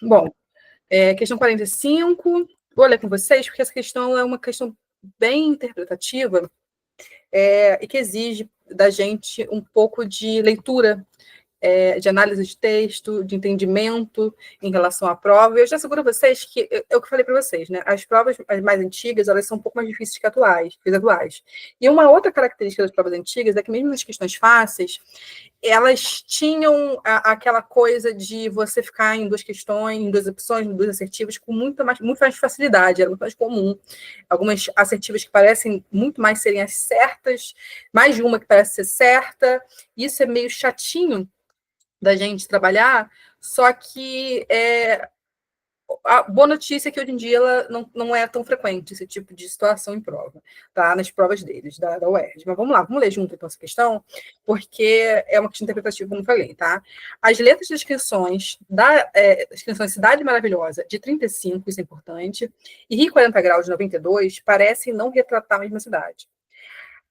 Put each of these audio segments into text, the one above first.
Bom, questão 45, vou ler com vocês, porque essa questão é uma questão bem interpretativa, e que exige da gente um pouco de leitura, de análise de texto, de entendimento em relação à prova. Eu já asseguro a vocês que, é o que eu falei para vocês, né? As provas as mais antigas, elas são um pouco mais difíceis que as atuais. E uma outra característica das provas antigas é que mesmo nas questões fáceis, elas tinham aquela coisa de você ficar em duas questões, em duas opções, em duas assertivas, com muito mais facilidade, era muito mais comum. Algumas assertivas que parecem muito mais serem as certas, mais de uma que parece ser certa. Isso é meio chatinho da gente trabalhar, só que a boa notícia é que hoje em dia ela não é tão frequente esse tipo de situação em prova, tá? Nas provas deles, da UERJ. Mas vamos lá, vamos ler junto então essa questão, porque é uma questão interpretativa, como eu falei, tá? As letras das canções das canções Cidade Maravilhosa, de 35, isso é importante, e Rio 40 Graus, de 92, parecem não retratar a mesma cidade.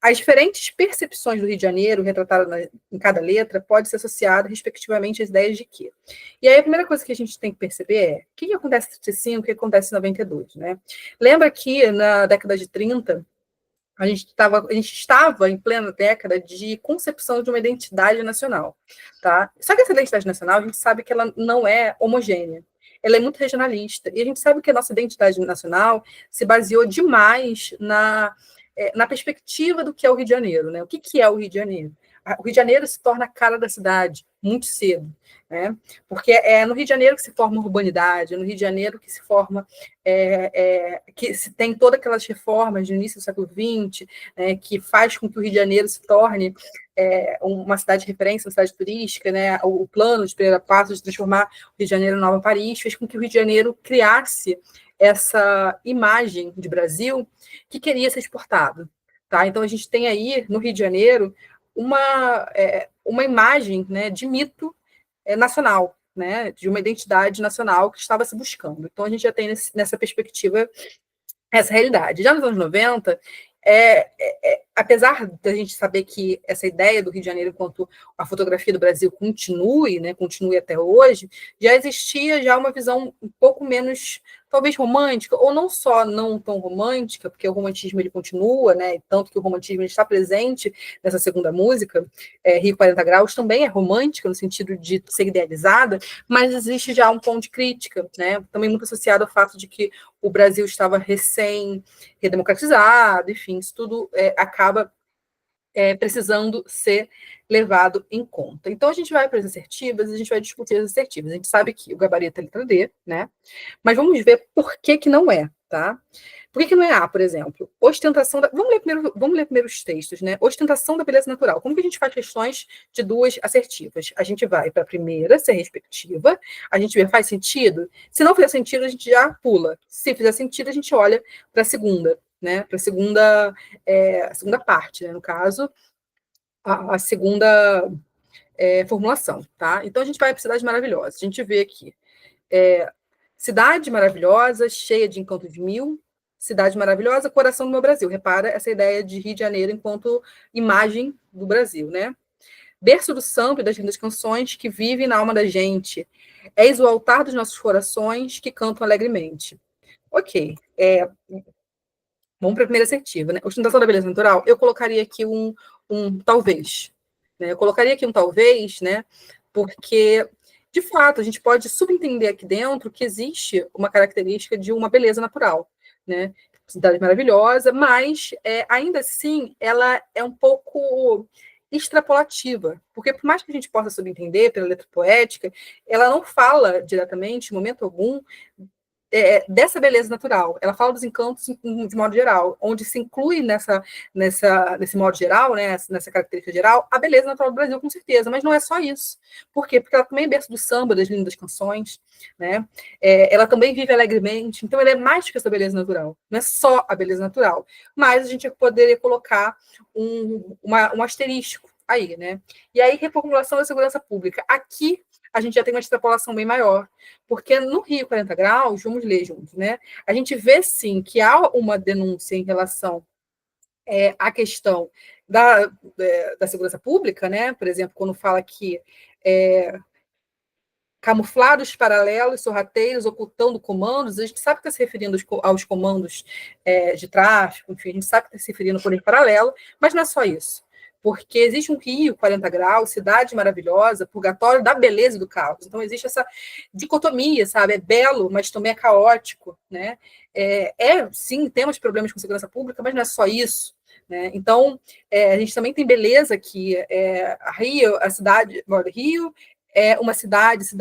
As diferentes percepções do Rio de Janeiro, retratadas em cada letra, pode ser associada, respectivamente, às ideias de quê? E aí, a primeira coisa que a gente tem que perceber é o que acontece em 35 e o que acontece em 92, né? Lembra que na década de 30, a gente estava em plena década de concepção de uma identidade nacional, tá? Só que essa identidade nacional, a gente sabe que ela não é homogênea. Ela é muito regionalista. E a gente sabe que a nossa identidade nacional se baseou demais na perspectiva do que é o Rio de Janeiro, né? O que é o Rio de Janeiro? O Rio de Janeiro se torna a cara da cidade muito cedo, né? Porque é no Rio de Janeiro que se forma a urbanidade, é no Rio de Janeiro que se forma, que se tem todas aquelas reformas do início do século XX, que faz com que o Rio de Janeiro se torne uma cidade de referência, uma cidade turística, né? O plano de Pereira Passos de transformar o Rio de Janeiro em Nova Paris fez com que o Rio de Janeiro criasse essa imagem de Brasil que queria ser exportado. Tá? Então, a gente tem aí, no Rio de Janeiro, uma imagem, né, de mito nacional, né, de uma identidade nacional que estava se buscando. Então, a gente já tem nessa perspectiva essa realidade. Já nos anos 90, apesar da gente saber que essa ideia do Rio de Janeiro enquanto a fotografia do Brasil continue, né, continue até hoje, já existia já uma visão um pouco menos, talvez romântica, ou não só não tão romântica, porque o romantismo ele continua, né, tanto que o romantismo ele está presente nessa segunda música, Rio 40 Graus, também é romântica no sentido de ser idealizada, mas existe já um ponto de crítica, né, também muito associado ao fato de que o Brasil estava redemocratizado, enfim, isso tudo acaba precisando ser levado em conta. Então, a gente vai para as assertivas, a gente vai discutir as assertivas. A gente sabe que o gabarito é letra D, né? Mas vamos ver por que não é, tá? Por que não é A, por exemplo? Ostentação da... Vamos ler primeiro os textos, né? Ostentação da beleza natural. Como que a gente faz questões de duas assertivas? A gente vai para a primeira, se é respectiva, a gente vê, faz sentido? Se não fizer sentido, a gente já pula. Se fizer sentido, a gente olha para a segunda, né? Para a segunda parte, né? No caso, a segunda formulação, tá? Então, a gente vai para Cidade Maravilhosa. A gente vê aqui. Cidade maravilhosa, cheia de encanto de mil. Cidade maravilhosa, coração do meu Brasil. Repara essa ideia de Rio de Janeiro enquanto imagem do Brasil, né? Berço do samba e das lindas canções que vivem na alma da gente. És o altar dos nossos corações que cantam alegremente. Ok. Vamos para a primeira assertiva, né? Ostentação da beleza natural, eu colocaria aqui um talvez. Né? Eu colocaria aqui um talvez, né? Porque, de fato, a gente pode subentender aqui dentro que existe uma característica de uma beleza natural, né? Cidade maravilhosa, mas ainda assim ela é um pouco extrapolativa, porque por mais que a gente possa subentender pela letra poética, ela não fala diretamente, em momento algum, dessa beleza natural. Ela fala dos encantos de modo geral, onde se inclui nesse modo geral, né, nessa característica geral, a beleza natural do Brasil, com certeza, mas não é só isso. Por quê? Porque ela também é berço do samba, das lindas canções, né? Ela também vive alegremente, então ela é mais do que essa beleza natural, não é só a beleza natural, mas a gente poderia colocar um asterisco aí, né? E aí, reformulação da segurança pública. Aqui, a gente já tem uma extrapolação bem maior, porque no Rio 40 Graus, vamos ler juntos, né? A gente vê, sim, que há uma denúncia em relação à questão da segurança pública, né? Por exemplo, quando fala que camuflados paralelos, sorrateiros, ocultando comandos. A gente sabe que está se referindo aos comandos de tráfico, enfim, a gente sabe que está se referindo ao poder paralelo, mas não é só isso. Porque existe um Rio, 40 graus, cidade maravilhosa, purgatório da beleza e do caos. Então, existe essa dicotomia, sabe? É belo, mas também é caótico, né? Sim, temos problemas com segurança pública, mas não é só isso. Né? Então, a gente também tem beleza aqui. A Rio, a cidade, Rio é uma cidades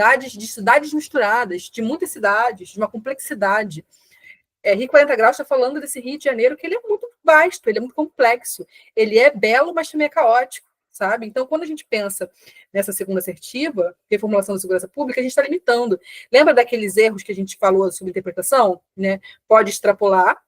misturadas, de muitas cidades, de uma complexidade. Rio 40 Graus está falando desse Rio de Janeiro que ele é muito vasto, ele é muito complexo, ele é belo, mas também é caótico, sabe? Então, quando a gente pensa nessa segunda assertiva, reformulação da segurança pública, a gente está limitando. Lembra daqueles erros que a gente falou sobre interpretação? Né? Pode extrapolar,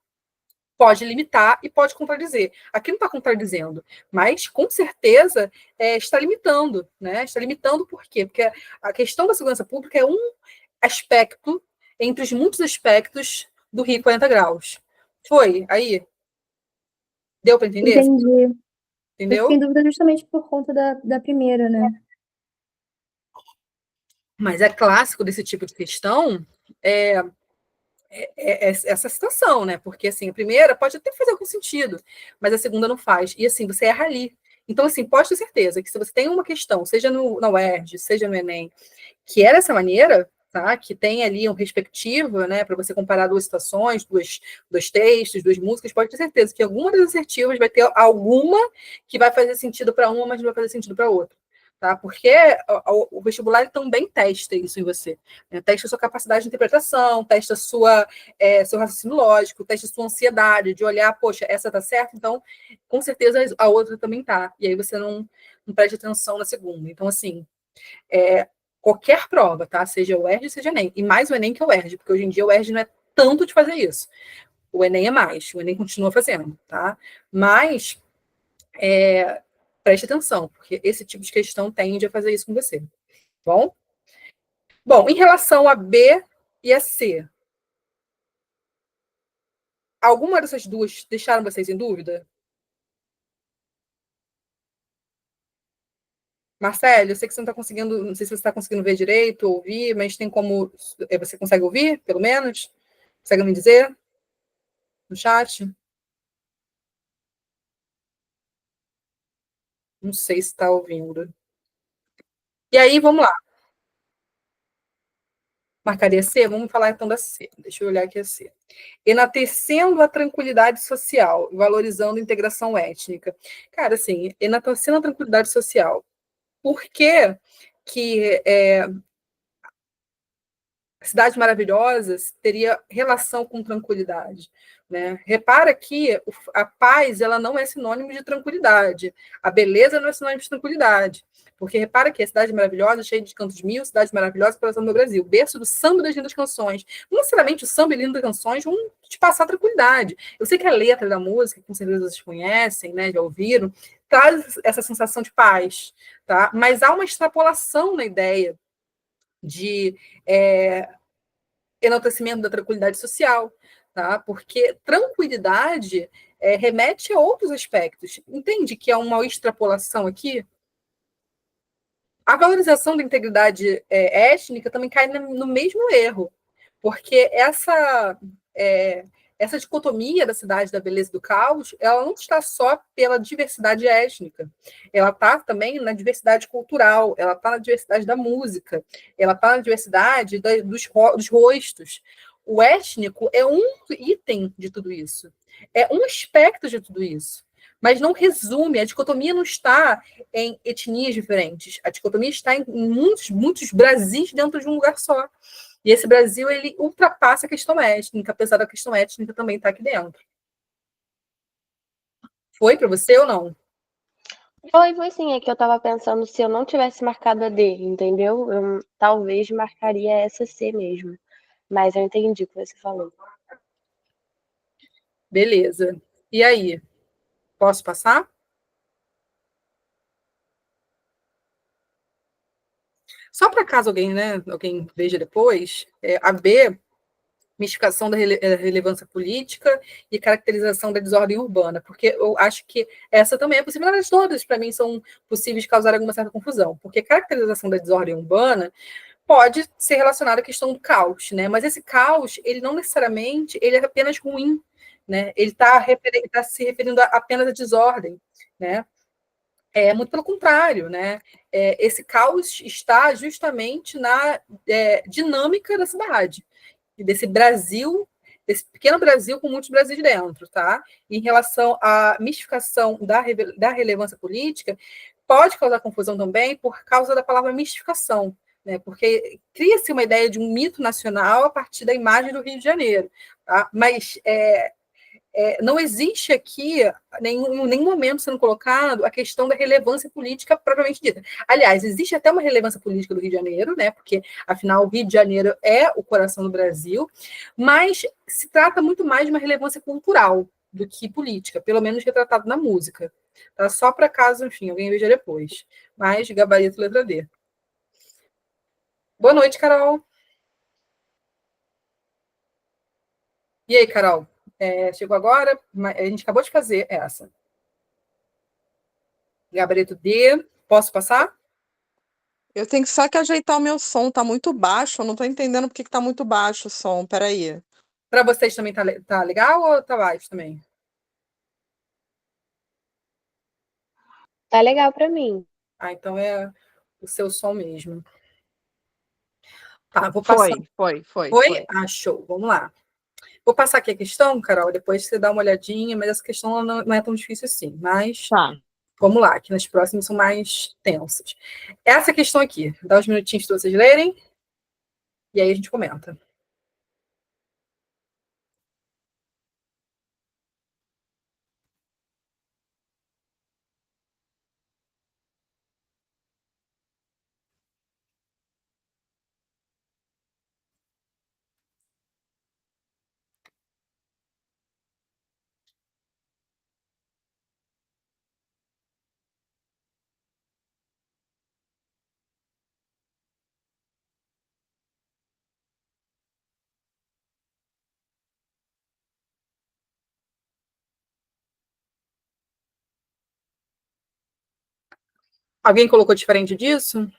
pode limitar e pode contradizer. Aqui não está contradizendo, mas com certeza está limitando, né? Está limitando por quê? Porque a questão da segurança pública é um aspecto entre os muitos aspectos do Rio 40 Graus. Foi? Aí? Deu para entender? Entendi. Eu fiquei em Entendeu? dúvida justamente por conta da primeira, né? Mas é clássico desse tipo de questão essa situação, né? Porque, assim, a primeira pode até fazer algum sentido, mas a segunda não faz. E, assim, você erra ali. Então, assim, pode ter certeza que se você tem uma questão, seja na UERJ, seja no Enem, que é dessa maneira, tá? Que tem ali um respectivo, né? Para você comparar duas situações, dois textos, duas músicas, pode ter certeza que alguma das assertivas vai ter alguma que vai fazer sentido para uma, mas não vai fazer sentido para outra. Tá? Porque o vestibular também testa isso em você. Né? Testa a sua capacidade de interpretação, testa seu raciocínio lógico, testa a sua ansiedade de olhar, poxa, essa tá certa, então com certeza a outra também tá. E aí você não presta atenção na segunda. Então, assim, qualquer prova, tá? Seja o ERJ, seja o Enem. E mais o Enem que o ERJ, porque hoje em dia o ERJ não é tanto de fazer isso. O Enem é mais, o Enem continua fazendo, tá? Mas preste atenção, porque esse tipo de questão tende a fazer isso com você. Bom? Bom, em relação a B e a C, alguma dessas duas deixaram vocês em dúvida? Marcelo, eu sei que você não está conseguindo, não sei se você está conseguindo ver direito, ouvir, mas tem como. Você consegue ouvir, pelo menos? Consegue me dizer no chat? Não sei se está ouvindo. E aí, vamos lá. Marcaria C? Vamos falar então da C. Deixa eu olhar aqui a C. Enaltecendo a tranquilidade social, valorizando a integração étnica. Cara, assim, enaltecendo a tranquilidade social. Por que que Cidades Maravilhosas teria relação com tranquilidade? Né? Repara que a paz ela não é sinônimo de tranquilidade. A beleza não é sinônimo de tranquilidade. Porque repara que a Cidade Maravilhosa, cheia de cantos mil, Cidade Maravilhosa, coração do Brasil, berço do samba das lindas canções. Não necessariamente o samba e lindas canções vão te passar tranquilidade. Eu sei que a letra da música, que com certeza vocês conhecem, né, já ouviram, traz essa sensação de paz, tá? Mas há uma extrapolação na ideia de enaltecimento da tranquilidade social, tá? Porque tranquilidade remete a outros aspectos. Entende que há uma extrapolação aqui? A valorização da integridade étnica também cai no mesmo erro, porque essa dicotomia da cidade da beleza e do caos, ela não está só pela diversidade étnica, ela está também na diversidade cultural, ela está na diversidade da música, ela está na diversidade dos rostos. O étnico é um item de tudo isso, é um aspecto de tudo isso, mas não resume, a dicotomia não está em etnias diferentes, a dicotomia está em muitos, muitos Brasis dentro de um lugar só. E esse Brasil, ele ultrapassa a questão étnica, apesar da questão étnica também estar aqui dentro. Foi para você ou não? Foi sim, é que eu tava pensando se eu não tivesse marcado a D, entendeu? Eu talvez marcaria essa C mesmo. Mas eu entendi o que você falou. Beleza. E aí? Posso passar? Só para caso alguém veja depois, a B, mistificação da relevância política e caracterização da desordem urbana, porque eu acho que essa também é possível, na verdade, todas, para mim, são possíveis de causar alguma certa confusão, porque caracterização da desordem urbana pode ser relacionado à questão do caos, né? Mas esse caos, ele não necessariamente ele é apenas ruim, né? Ele está se referindo apenas à desordem, né? Muito pelo contrário, né? Esse caos está justamente na dinâmica da cidade, desse Brasil, desse pequeno Brasil com muitos Brasis dentro, tá? Em relação à mistificação da relevância política, pode causar confusão também por causa da palavra mistificação, né? Porque cria-se uma ideia de um mito nacional a partir da imagem do Rio de Janeiro, tá? Mas não existe aqui em nenhum momento sendo colocado a questão da relevância política propriamente dita. Aliás, existe até uma relevância política do Rio de Janeiro, né? Porque, afinal, o Rio de Janeiro é o coração do Brasil, mas se trata muito mais de uma relevância cultural do que política, pelo menos retratado na música. Tá? Só para caso, enfim, alguém veja depois. Mas gabarito letra D. Boa noite, Carol. E aí, Carol? Chegou agora? A gente acabou de fazer essa. Gabarito D. Posso passar? Eu tenho só que ajeitar o meu som, tá muito baixo. Eu não tô entendendo por que tá muito baixo o som. Peraí. Para vocês também tá legal ou tá baixo também? Tá legal para mim. Então é o seu som mesmo. Tá, vou passar. Foi. Show. Vamos lá. Vou passar aqui a questão, Carol, depois você dá uma olhadinha, mas essa questão não é tão difícil assim. Mas Tá. vamos lá, que nas próximas são mais tensas. Essa questão aqui, dá uns minutinhos para vocês lerem, e aí a gente comenta. Alguém colocou diferente disso?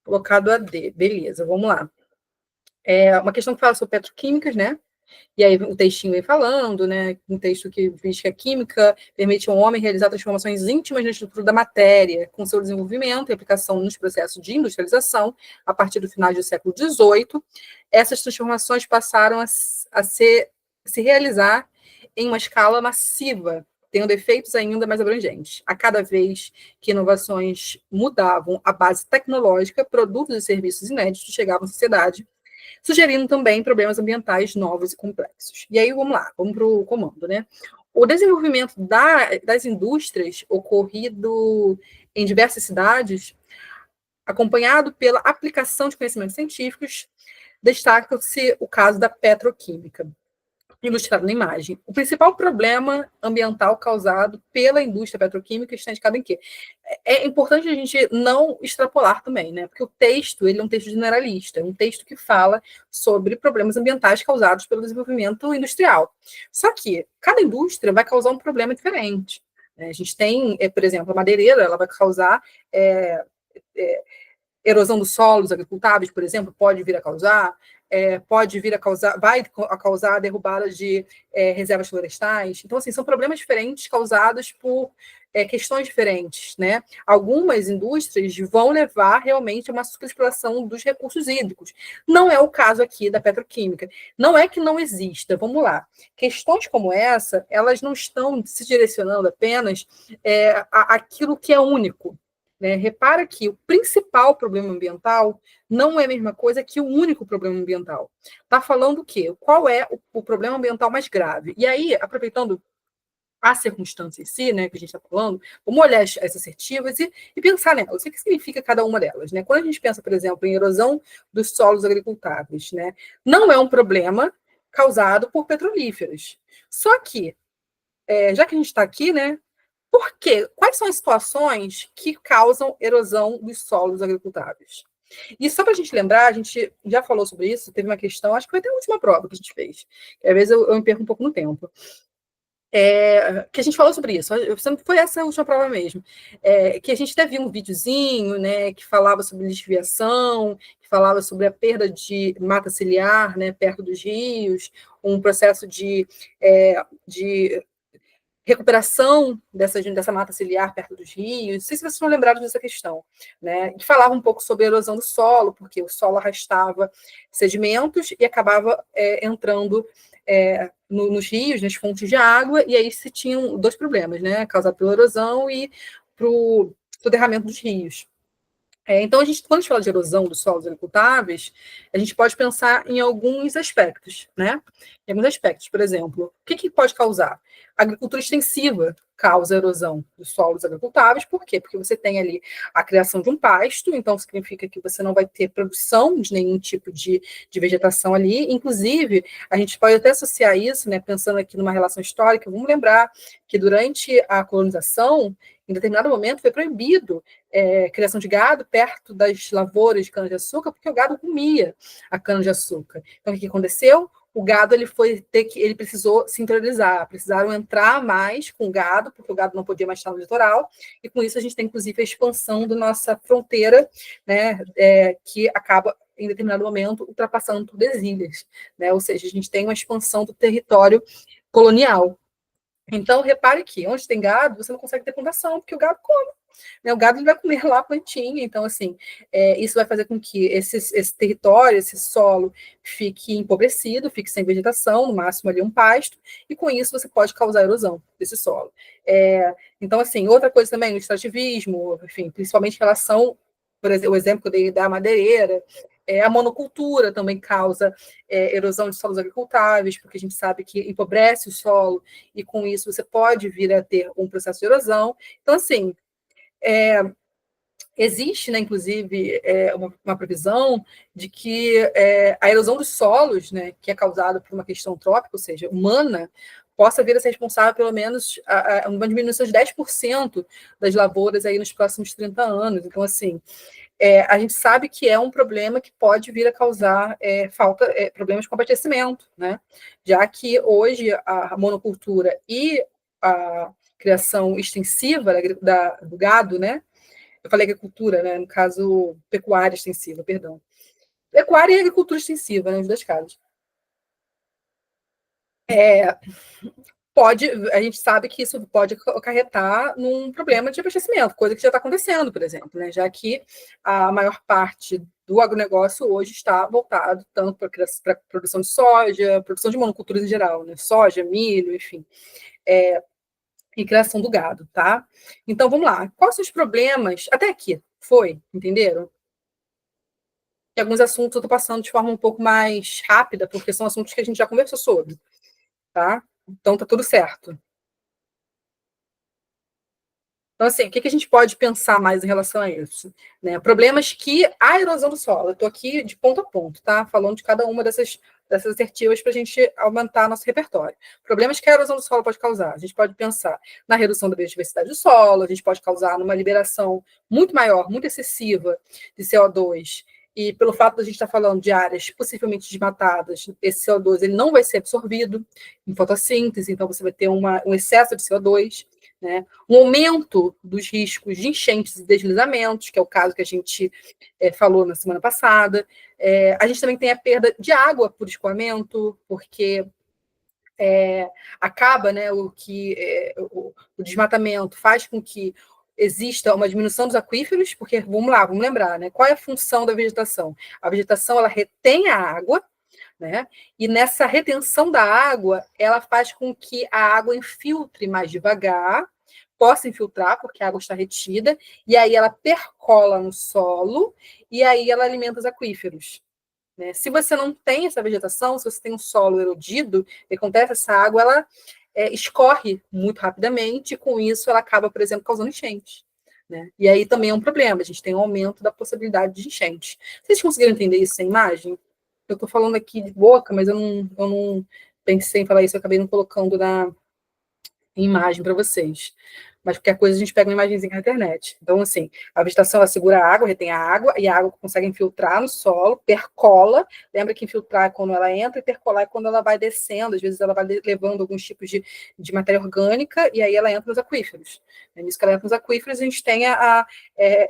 Colocado a D. Beleza, vamos lá. É uma questão que fala sobre petroquímicas, né? E aí o textinho vem falando, né? Um texto que diz que a química permite ao homem realizar transformações íntimas na estrutura da matéria, com seu desenvolvimento e aplicação nos processos de industrialização, a partir do final do século XVIII. Essas transformações passaram a se realizar em uma escala massiva, tendo efeitos ainda mais abrangentes. A cada vez que inovações mudavam a base tecnológica, produtos e serviços inéditos chegavam à sociedade, sugerindo também problemas ambientais novos e complexos. E aí, vamos lá, vamos para o comando, né? O desenvolvimento das indústrias ocorrido em diversas cidades, acompanhado pela aplicação de conhecimentos científicos, destaca-se o caso da petroquímica, ilustrado na imagem. O principal problema ambiental causado pela indústria petroquímica está indicado em quê? É importante a gente não extrapolar também, né? Porque o texto, ele é um texto generalista, é um texto que fala sobre problemas ambientais causados pelo desenvolvimento industrial. Só que cada indústria vai causar um problema diferente, né? A gente tem, por exemplo, a madeireira, ela vai causar erosão dos solos agricultáveis, por exemplo, pode vir a causar, vai causar a derrubada de reservas florestais. Então, assim, são problemas diferentes causados por questões diferentes, né? Algumas indústrias vão levar realmente a uma superexploração dos recursos hídricos. Não é o caso aqui da petroquímica. Não é que não exista, vamos lá. Questões como essa, elas não estão se direcionando apenas àquilo que é único, né? Repara que o principal problema ambiental não é a mesma coisa que o único problema ambiental. Está falando o quê? Qual é o problema ambiental mais grave? E aí, aproveitando a circunstância em si, né, que a gente está falando, vamos olhar as assertivas e pensar nelas. O que significa cada uma delas? Né? Quando a gente pensa, por exemplo, em erosão dos solos agricultáveis, né, não é um problema causado por petrolíferos. Só que, já que a gente está aqui, né, por quê? Quais são as situações que causam erosão dos solos agricultáveis? E só para a gente lembrar, a gente já falou sobre isso, teve uma questão, acho que foi até a última prova que a gente fez. Às vezes eu me perco um pouco no tempo. que a gente falou sobre isso, foi essa a última prova mesmo, que a gente até viu um videozinho, né, que falava sobre lixiviação, que falava sobre a perda de mata ciliar, né, perto dos rios, um processo de recuperação dessa mata ciliar perto dos rios. Não sei se vocês estão lembrados dessa questão, né? E falava um pouco sobre a erosão do solo, porque o solo arrastava sedimentos e acabava entrando nos rios, nas fontes de água, e aí se tinham dois problemas, né? Causado pela erosão e para o soterramento dos rios. Então, quando a gente fala de erosão dos solos agricultáveis, a gente pode pensar em alguns aspectos, né? Em alguns aspectos, por exemplo, o que pode causar? A agricultura extensiva causa erosão dos solos agricultáveis, por quê? Porque você tem ali a criação de um pasto, então significa que você não vai ter produção de nenhum tipo de vegetação ali. Inclusive, a gente pode até associar isso, né? Pensando aqui numa relação histórica, vamos lembrar que durante a colonização, em determinado momento, foi proibido criação de gado perto das lavouras de cana-de-açúcar, porque o gado comia a cana-de-açúcar. Então, o que aconteceu? O gado ele precisou se interiorizar, precisaram entrar mais com o gado, porque o gado não podia mais estar no litoral, e com isso a gente tem, inclusive, a expansão da nossa fronteira, né, que acaba, em determinado momento, ultrapassando por ilhas, né? Ou seja, a gente tem uma expansão do território colonial. Então, repare que onde tem gado, você não consegue ter plantação, porque o gado come. Né? O gado ele vai comer lá a plantinha. Então, assim, isso vai fazer com que esse território, esse solo, fique empobrecido, fique sem vegetação, no máximo ali um pasto, e com isso você pode causar erosão desse solo. Então, assim, outra coisa também, o extrativismo, enfim, principalmente em relação, por exemplo, o exemplo que eu dei da madeireira, a monocultura também causa erosão de solos agricultáveis, porque a gente sabe que empobrece o solo, e com isso você pode vir a ter um processo de erosão. Então, assim, existe, né, inclusive, uma previsão de que a erosão dos solos, né, que é causada por uma questão trópica, ou seja, humana, possa vir a ser responsável, pelo menos, a uma diminuição de 10% das lavouras aí nos próximos 30 anos. Então, assim, a gente sabe que é um problema que pode vir a causar problemas com abastecimento, né? Já que hoje a monocultura e a criação extensiva do gado, né? Eu falei agricultura, né? No caso, pecuária extensiva, perdão. Pecuária e agricultura extensiva, né? Os dois casos. A gente sabe que isso pode acarretar num problema de abastecimento, coisa que já está acontecendo, por exemplo, né? Já que a maior parte do agronegócio hoje está voltado tanto para a produção de soja, produção de monoculturas em geral, né? Soja, milho, enfim, e criação do gado, tá? Então, vamos lá. Quais são os problemas? Até aqui, entenderam? E alguns assuntos eu estou passando de forma um pouco mais rápida, porque são assuntos que a gente já conversou sobre, tá? Então, tá tudo certo. Então, assim, o que a gente pode pensar mais em relação a isso? Né? Problemas que a erosão do solo. Eu estou aqui de ponto a ponto, tá? Falando de cada uma dessas assertivas para a gente aumentar nosso repertório. Problemas que a erosão do solo pode causar. A gente pode pensar na redução da biodiversidade do solo, a gente pode causar numa liberação muito maior, muito excessiva de CO2. E pelo fato de a gente estar falando de áreas possivelmente desmatadas, esse CO2 ele não vai ser absorvido em fotossíntese, então você vai ter um excesso de CO2. Né? Um aumento dos riscos de enchentes e deslizamentos, que é o caso que a gente falou na semana passada. A gente também tem a perda de água por escoamento, porque acaba, né, o desmatamento faz com que exista uma diminuição dos aquíferos, porque, vamos lembrar, né, qual é a função da vegetação? A vegetação, ela retém a água, né? E nessa retenção da água, ela faz com que a água infiltre mais devagar, possa infiltrar, porque a água está retida, e aí ela percola no solo, e aí ela alimenta os aquíferos. Né? Se você não tem essa vegetação, se você tem um solo erodido, o que acontece? Essa água ela escorre muito rapidamente, e com isso ela acaba, por exemplo, causando enchente. Né? E aí também é um problema, a gente tem um aumento da possibilidade de enchente. Vocês conseguiram entender isso sem imagem? Eu estou falando aqui de boca, mas eu não pensei em falar isso, eu acabei não colocando em imagem para vocês. Mas qualquer coisa a gente pega uma imagenzinha na internet. Então, assim, a vegetação ela segura a água, retém a água, e a água consegue infiltrar no solo, percola. Lembra que infiltrar é quando ela entra, e percolar é quando ela vai descendo. Às vezes ela vai levando alguns tipos de matéria orgânica, e aí ela entra nos aquíferos. É nisso que ela entra nos aquíferos, a gente tem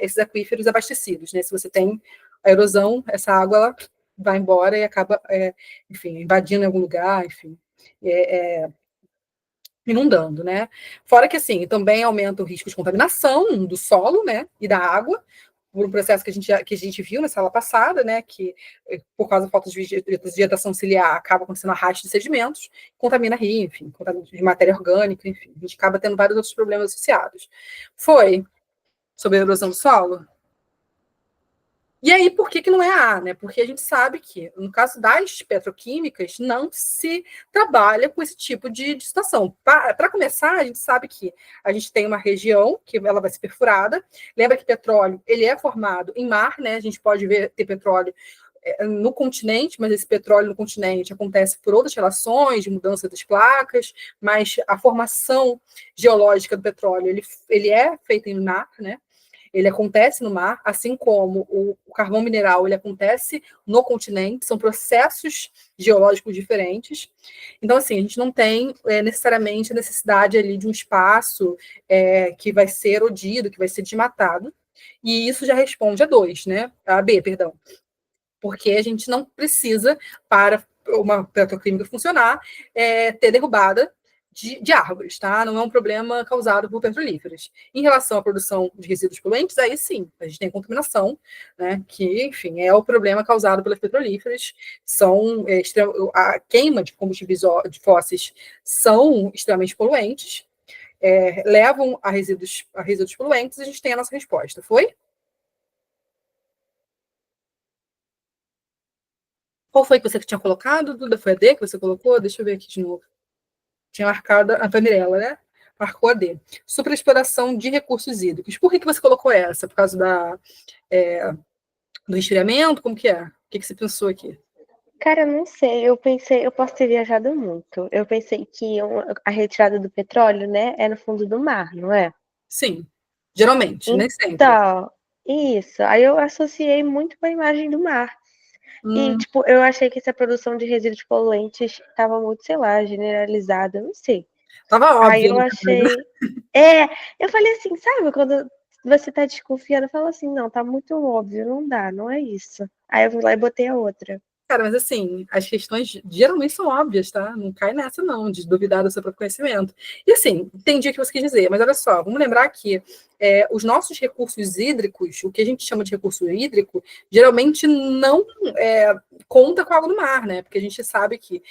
esses aquíferos abastecidos. Né? Se você tem a erosão, essa água ela vai embora e acaba, enfim, invadindo em algum lugar, enfim. Inundando, né? Fora que, assim, também aumenta o risco de contaminação do solo, né, e da água, por um processo que a gente viu na sala passada, né, que por causa da falta de vegetação ciliar acaba acontecendo arraste de sedimentos, contamina rio, enfim, contamina de matéria orgânica, enfim, a gente acaba tendo vários outros problemas associados. Foi sobre a erosão do solo? E aí, por que não é a A, né? Porque a gente sabe que, no caso das petroquímicas, não se trabalha com esse tipo de situação. Para começar, a gente sabe que a gente tem uma região que ela vai ser perfurada. Lembra que petróleo ele é formado em mar, né? A gente pode ter petróleo no continente, mas esse petróleo no continente acontece por outras relações de mudança das placas, mas a formação geológica do petróleo ele é feita em mar, né? Ele acontece no mar, assim como o carvão mineral, ele acontece no continente, são processos geológicos diferentes. Então, assim, a gente não tem necessariamente a necessidade ali de um espaço que vai ser erodido, que vai ser desmatado, e isso já responde a dois, né? A B, perdão. Porque a gente não precisa, para uma petroquímica funcionar, ter derrubada de árvores, tá? Não é um problema causado por petrolíferas. Em relação à produção de resíduos poluentes, aí sim, a gente tem contaminação, né? Que, enfim, é o problema causado pelas petrolíferas. A queima de combustíveis de fósseis são extremamente poluentes, levam a resíduos poluentes, e a gente tem a nossa resposta. Foi? Qual foi que você tinha colocado, Duda? Foi a D que você colocou? Deixa eu ver aqui de novo. Tinha marcado a Mirella, né? Marcou a D. Superexploração de recursos hídricos. Por que você colocou essa? Por causa do resfriamento? Como que é? O que você pensou aqui? Cara, eu não sei. Eu posso ter viajado muito. Eu pensei que a retirada do petróleo, né, é no fundo do mar, não é? Sim. Geralmente, nem sempre. Então, isso. Aí eu associei muito com a imagem do mar. E, tipo, eu achei que essa produção de resíduos poluentes estava muito, sei lá, generalizada, não sei. Tava óbvio. Aí eu achei. Eu falei assim, sabe, quando você tá desconfiando, fala assim, não, tá muito óbvio, não dá, não é isso. Aí eu fui lá e botei a outra. Cara, mas assim, as questões geralmente são óbvias, tá? Não cai nessa, não, de duvidar do seu próprio conhecimento. E assim, entendi o que você quis dizer, mas olha só, vamos lembrar que os nossos recursos hídricos, o que a gente chama de recurso hídrico, geralmente não conta com a água do mar, né? Porque a gente sabe que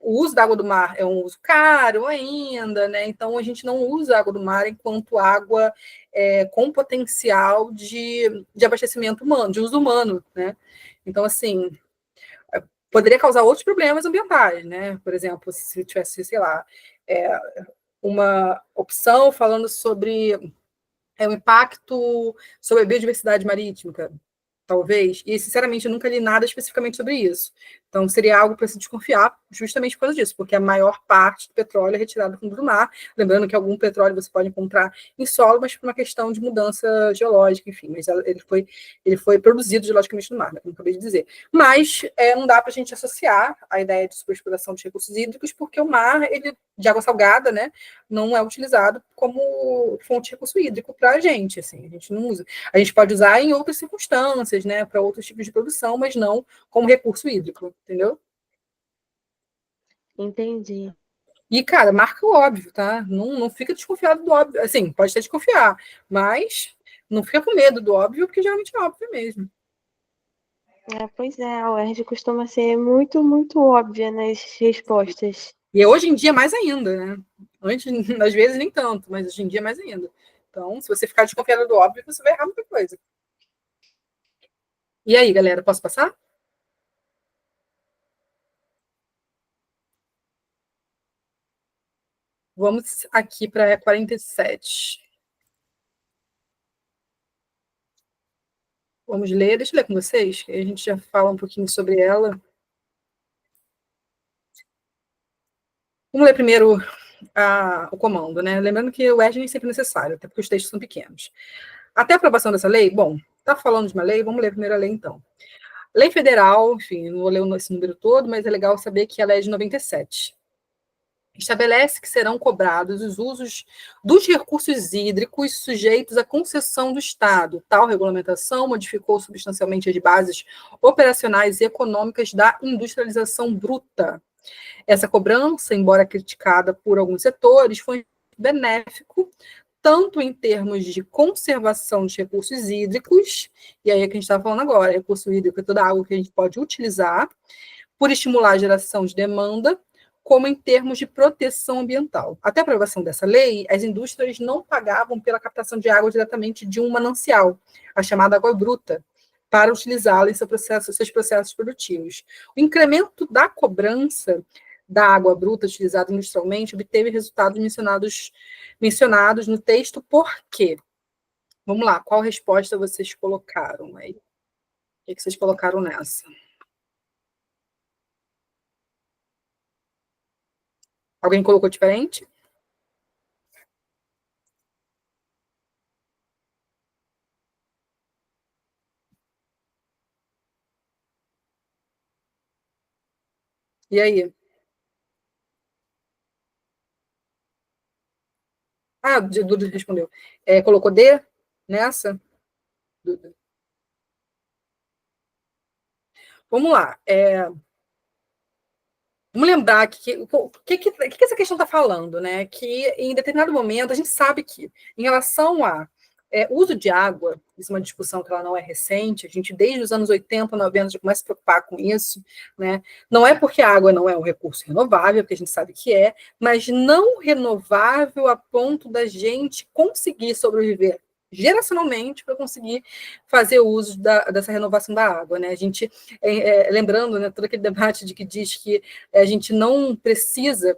o uso da água do mar é um uso caro ainda, né? Então a gente não usa a água do mar enquanto água com potencial de abastecimento humano, de uso humano, né? Então, assim, poderia causar outros problemas ambientais, né? Por exemplo, se tivesse, sei lá, uma opção falando sobre o impacto sobre a biodiversidade marítima, talvez, e sinceramente eu nunca li nada especificamente sobre isso. Então seria algo para se desconfiar justamente por causa disso, porque a maior parte do petróleo é retirado do fundo do mar, lembrando que algum petróleo você pode encontrar em solo, mas por uma questão de mudança geológica, enfim, mas ele foi produzido geologicamente no mar, né, como acabei de dizer. Mas não dá para a gente associar a ideia de superexploração de recursos hídricos, porque o mar, ele, de água salgada, né, não é utilizado como fonte de recurso hídrico para a gente não usa. A gente pode usar em outras circunstâncias, né, para outros tipos de produção, mas não como recurso hídrico, entendeu? Entendi. E, cara, marca o óbvio, tá? Não fica desconfiado do óbvio. Assim, pode até desconfiar, mas não fica com medo do óbvio, porque geralmente é óbvio mesmo. Pois é, a UERJ costuma ser muito, muito óbvia nas respostas. E hoje em dia mais ainda, né? Antes, às vezes, nem tanto, mas hoje em dia mais ainda. Então, se você ficar desconfiado do óbvio, você vai errar muita coisa. E aí, galera, posso passar? Vamos aqui para 47. Vamos ler, deixa eu ler com vocês, que a gente já fala um pouquinho sobre ela. Vamos ler primeiro o comando, né? Lembrando que o Word nem sempre é necessário, até porque os textos são pequenos. Até a aprovação dessa lei, bom, está falando de uma lei, vamos ler a primeira lei, então. Lei federal, enfim, não vou ler esse número todo, mas é legal saber que ela é de 97. Estabelece que serão cobrados os usos dos recursos hídricos sujeitos à concessão do Estado. Tal regulamentação modificou substancialmente as bases operacionais e econômicas da industrialização bruta. Essa cobrança, embora criticada por alguns setores, foi benéfico tanto em termos de conservação de recursos hídricos, e aí é que a gente está falando agora, recurso hídrico é toda a água que a gente pode utilizar, por estimular a geração de demanda, como em termos de proteção ambiental. Até a aprovação dessa lei, as indústrias não pagavam pela captação de água diretamente de um manancial, a chamada água bruta, para utilizá-la em seus processos produtivos. O incremento da cobrança da água bruta utilizada industrialmente obteve resultados mencionados no texto. Por quê? Vamos lá, qual resposta vocês colocaram aí? O que vocês colocaram nessa? Alguém colocou diferente? E aí? Duda respondeu. Colocou D nessa? Duda. Vamos lá. Vamos lembrar o que essa questão está falando, né? Que em determinado momento a gente sabe que, em relação a uso de água, isso é uma discussão que ela não é recente, a gente desde os anos 80, 90 já começa a se preocupar com isso, né? Não é porque a água não é um recurso renovável, porque a gente sabe que é, mas não renovável a ponto da gente conseguir sobreviver geracionalmente para conseguir fazer uso dessa renovação da água, né? A gente, lembrando, né, todo aquele debate de que diz que a gente não precisa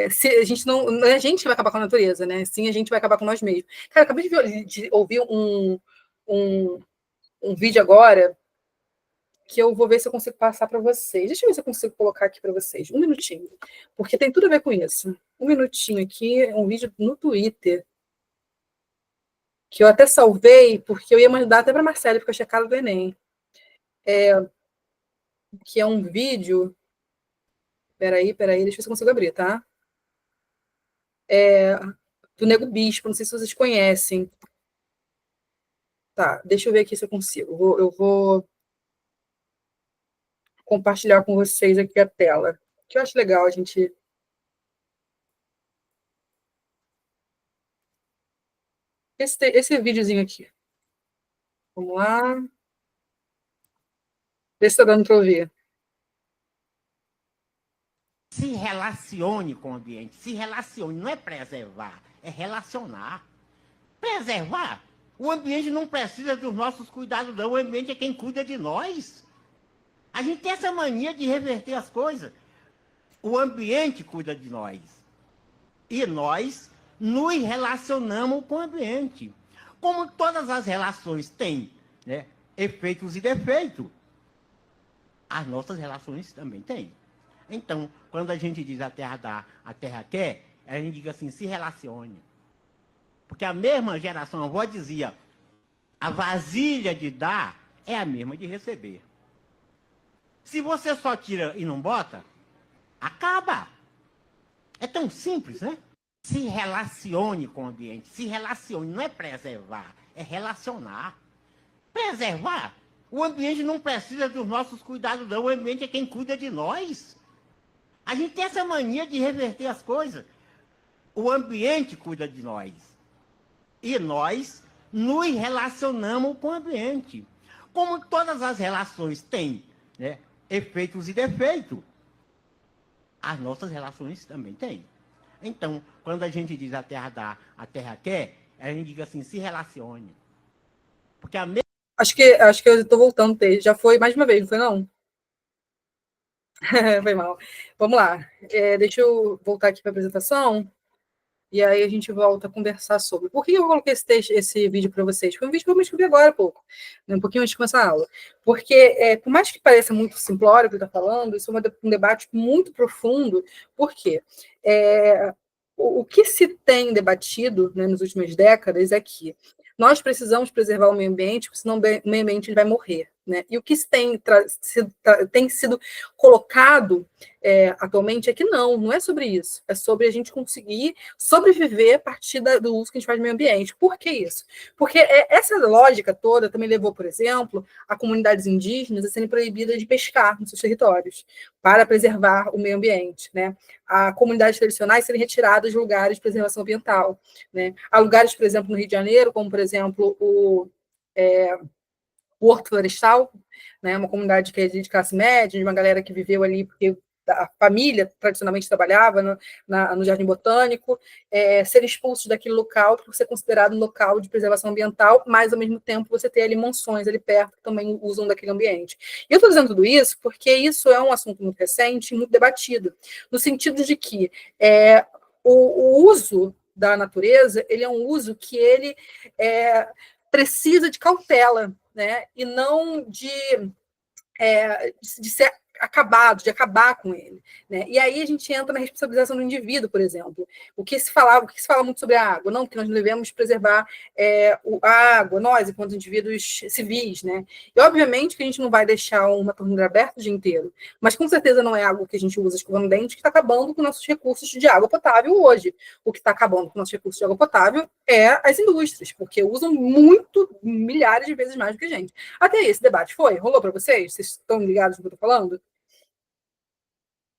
se a gente não é a gente que vai acabar com a natureza, né? Sim, a gente vai acabar com nós mesmos. Cara, acabei de ouvir um vídeo agora que eu vou ver se eu consigo passar para vocês. Deixa eu ver se eu consigo colocar aqui para vocês. Um minutinho, porque tem tudo a ver com isso. Um minutinho aqui, um vídeo no Twitter que eu até salvei, porque eu ia mandar até para a Marcela, porque eu tinha cara do Enem. Que é um vídeo. Peraí, deixa eu ver se eu consigo abrir, tá? Do Nego Bispo, não sei se vocês conhecem. Tá, deixa eu ver aqui se eu consigo. Eu vou compartilhar com vocês aqui a tela, que eu acho legal a gente. Esse videozinho aqui. Vamos lá. Vê se está dando para ouvir. Se relacione com o ambiente. Se relacione. Não é preservar, é relacionar. Preservar. O ambiente não precisa dos nossos cuidados, não. O ambiente é quem cuida de nós. A gente tem essa mania de reverter as coisas. O ambiente cuida de nós. E nós nos relacionamos com o ambiente. Como todas as relações têm, né, efeitos e defeitos, as nossas relações também têm. Então, quando a gente diz a terra dá, a terra quer, a gente diz assim, se relacione. Porque a mesma geração, a avó dizia, a vasilha de dar é a mesma de receber. Se você só tira e não bota, acaba. É tão simples, né? Se relacione com o ambiente. Se relacione, não é preservar, é relacionar. Preservar. O ambiente não precisa dos nossos cuidados, não. O ambiente é quem cuida de nós. A gente tem essa mania de reverter as coisas. O ambiente cuida de nós. E nós nos relacionamos com o ambiente. Como todas as relações têm, né, efeitos e defeitos, as nossas relações também têm. Então, quando a gente diz a terra dá, a terra quer, a gente diz assim, se relacione. Porque a mesma... Acho que eu estou voltando, já foi mais uma vez, não foi não? Foi mal. Vamos lá. Deixa eu voltar aqui para a apresentação e aí a gente volta a conversar sobre. Por que eu coloquei esse vídeo para vocês? Foi um vídeo que eu me inscrevi agora há pouco, né, um pouquinho antes de começar a aula. Porque, por mais que pareça muito simplório o que eu estou falando, isso é um debate muito profundo. Por quê? O que se tem debatido, né, nas últimas décadas é que nós precisamos preservar o meio ambiente, porque senão o meio ambiente ele vai morrer. Né? E o que tem sido colocado atualmente é que não é sobre isso. É sobre a gente conseguir sobreviver a partir do uso que a gente faz do meio ambiente. Por que isso? Porque essa lógica toda também levou, por exemplo, a comunidades indígenas a serem proibidas de pescar nos seus territórios, para preservar o meio ambiente. Né? A comunidades tradicionais serem retiradas de lugares de preservação ambiental. Né? Há lugares, por exemplo, no Rio de Janeiro, como, por exemplo, o Horto Florestal, né, uma comunidade que é de classe média, de uma galera que viveu ali, porque a família tradicionalmente trabalhava no Jardim Botânico, ser expulsos daquele local por ser considerado um local de preservação ambiental, mas, ao mesmo tempo, você ter ali mansões ali perto que também usam daquele ambiente. E eu estou dizendo tudo isso porque isso é um assunto muito recente, muito debatido, no sentido de que o uso da natureza, ele é um uso que ele precisa de cautela, né? E não de ser acabado, de acabar com ele. Né? E aí a gente entra na responsabilização do indivíduo, por exemplo. O que se fala muito sobre a água? Não, porque nós devemos preservar a água, nós, enquanto indivíduos civis. Né? E, obviamente, que a gente não vai deixar uma torneira aberta o dia inteiro, mas com certeza não é água que a gente usa escovando dente que está acabando com nossos recursos de água potável hoje. O que está acabando com nossos recursos de água potável é as indústrias, porque usam milhares de vezes mais do que a gente. Até aí, esse debate rolou para vocês? Vocês estão ligados no que eu estou falando?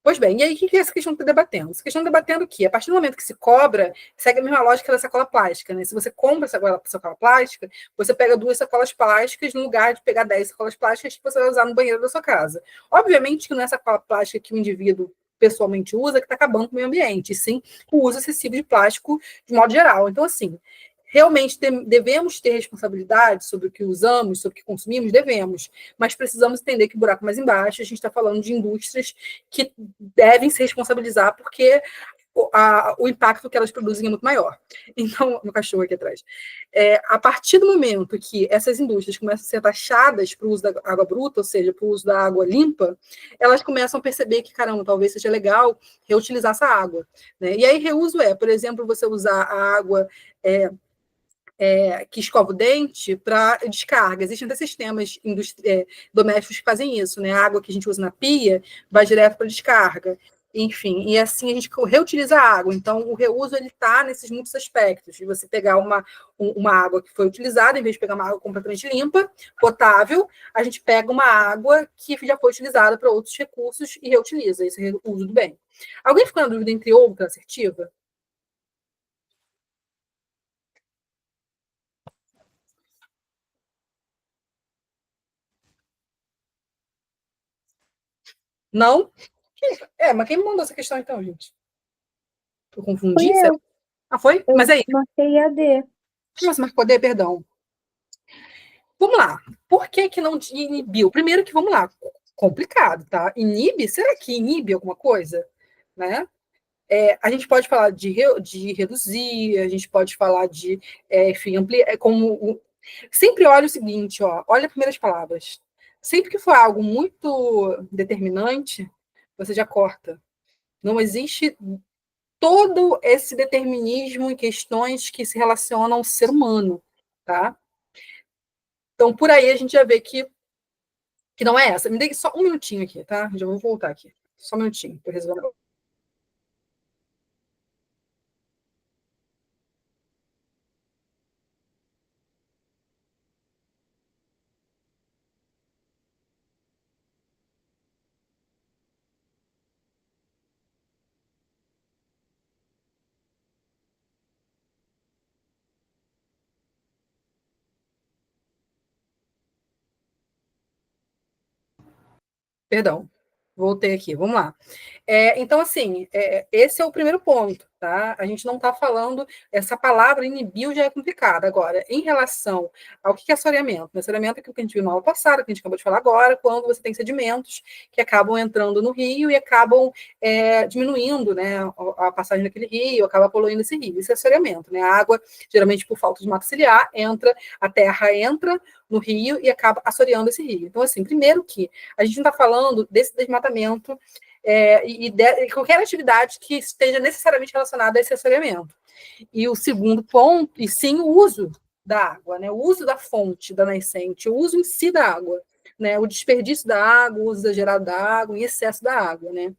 Pois bem, e aí o que é essa questão que está debatendo? Essa questão está debatendo que, a partir do momento que se cobra, segue a mesma lógica da sacola plástica. Né? Se você compra essa sacola plástica, você pega 2 sacolas plásticas no lugar de pegar 10 sacolas plásticas que você vai usar no banheiro da sua casa. Obviamente que não é a sacola plástica que o indivíduo pessoalmente usa que está acabando com o meio ambiente, e sim o uso excessivo de plástico de modo geral. Então, assim, realmente devemos ter responsabilidade sobre o que usamos, sobre o que consumimos? Devemos, mas precisamos entender que o buraco mais embaixo, a gente está falando de indústrias que devem se responsabilizar porque o impacto que elas produzem é muito maior. Então, meu cachorro aqui atrás. A partir do momento que essas indústrias começam a ser taxadas para o uso da água bruta, ou seja, para o uso da água limpa, elas começam a perceber que, caramba, talvez seja legal reutilizar essa água. Né? E aí, reuso por exemplo, você usar a água que escova o dente para descarga. Existem até sistemas domésticos que fazem isso, né? A água que a gente usa na pia vai direto para descarga. Enfim, e assim a gente reutiliza a água. Então, o reuso está nesses muitos aspectos, de você pegar uma água que foi utilizada, em vez de pegar uma água completamente limpa, potável, a gente pega uma água que já foi utilizada para outros recursos e reutiliza. Esse é o uso do bem. Alguém ficou na dúvida entre outra assertiva? Não? Mas quem me mandou essa questão então, gente? Eu confundi? Fui eu. Ah, foi? Eu Mas aí, marquei AD. você marcou D, perdão. Vamos lá. Por que não inibiu? Primeiro que, vamos lá, complicado, tá? Inibe? Será que inibe alguma coisa? Né? A gente pode falar de reduzir, a gente pode falar de, enfim, ampliar, sempre olha o seguinte, olha as primeiras palavras. Sempre que for algo muito determinante, você já corta. Não existe todo esse determinismo em questões que se relacionam ao ser humano, tá? Então, por aí a gente já vê que não é essa. Me dê só um minutinho aqui, tá? Já vou voltar aqui. Só um minutinho para resolver. Perdão, voltei aqui, vamos lá. Então, assim, esse é o primeiro ponto, tá? A gente não está falando, essa palavra inibiu já é complicada. Agora, em relação ao que é assoreamento? Assoreamento é aquilo que a gente viu na aula passada, que a gente acabou de falar agora, quando você tem sedimentos que acabam entrando no rio e acabam diminuindo, né, a passagem daquele rio, acaba poluindo esse rio. Isso é assoreamento, né? A água, geralmente por falta de mata ciliar, a terra entra no rio e acaba assoreando esse rio. Então, assim, primeiro que a gente não está falando desse desmatamento e qualquer atividade que esteja necessariamente relacionada a esse assoreamento. E o segundo ponto, e sim o uso da água, né? O uso da fonte da nascente, o uso em si da água, né? O desperdício da água, o uso exagerado da água, e excesso da água, né?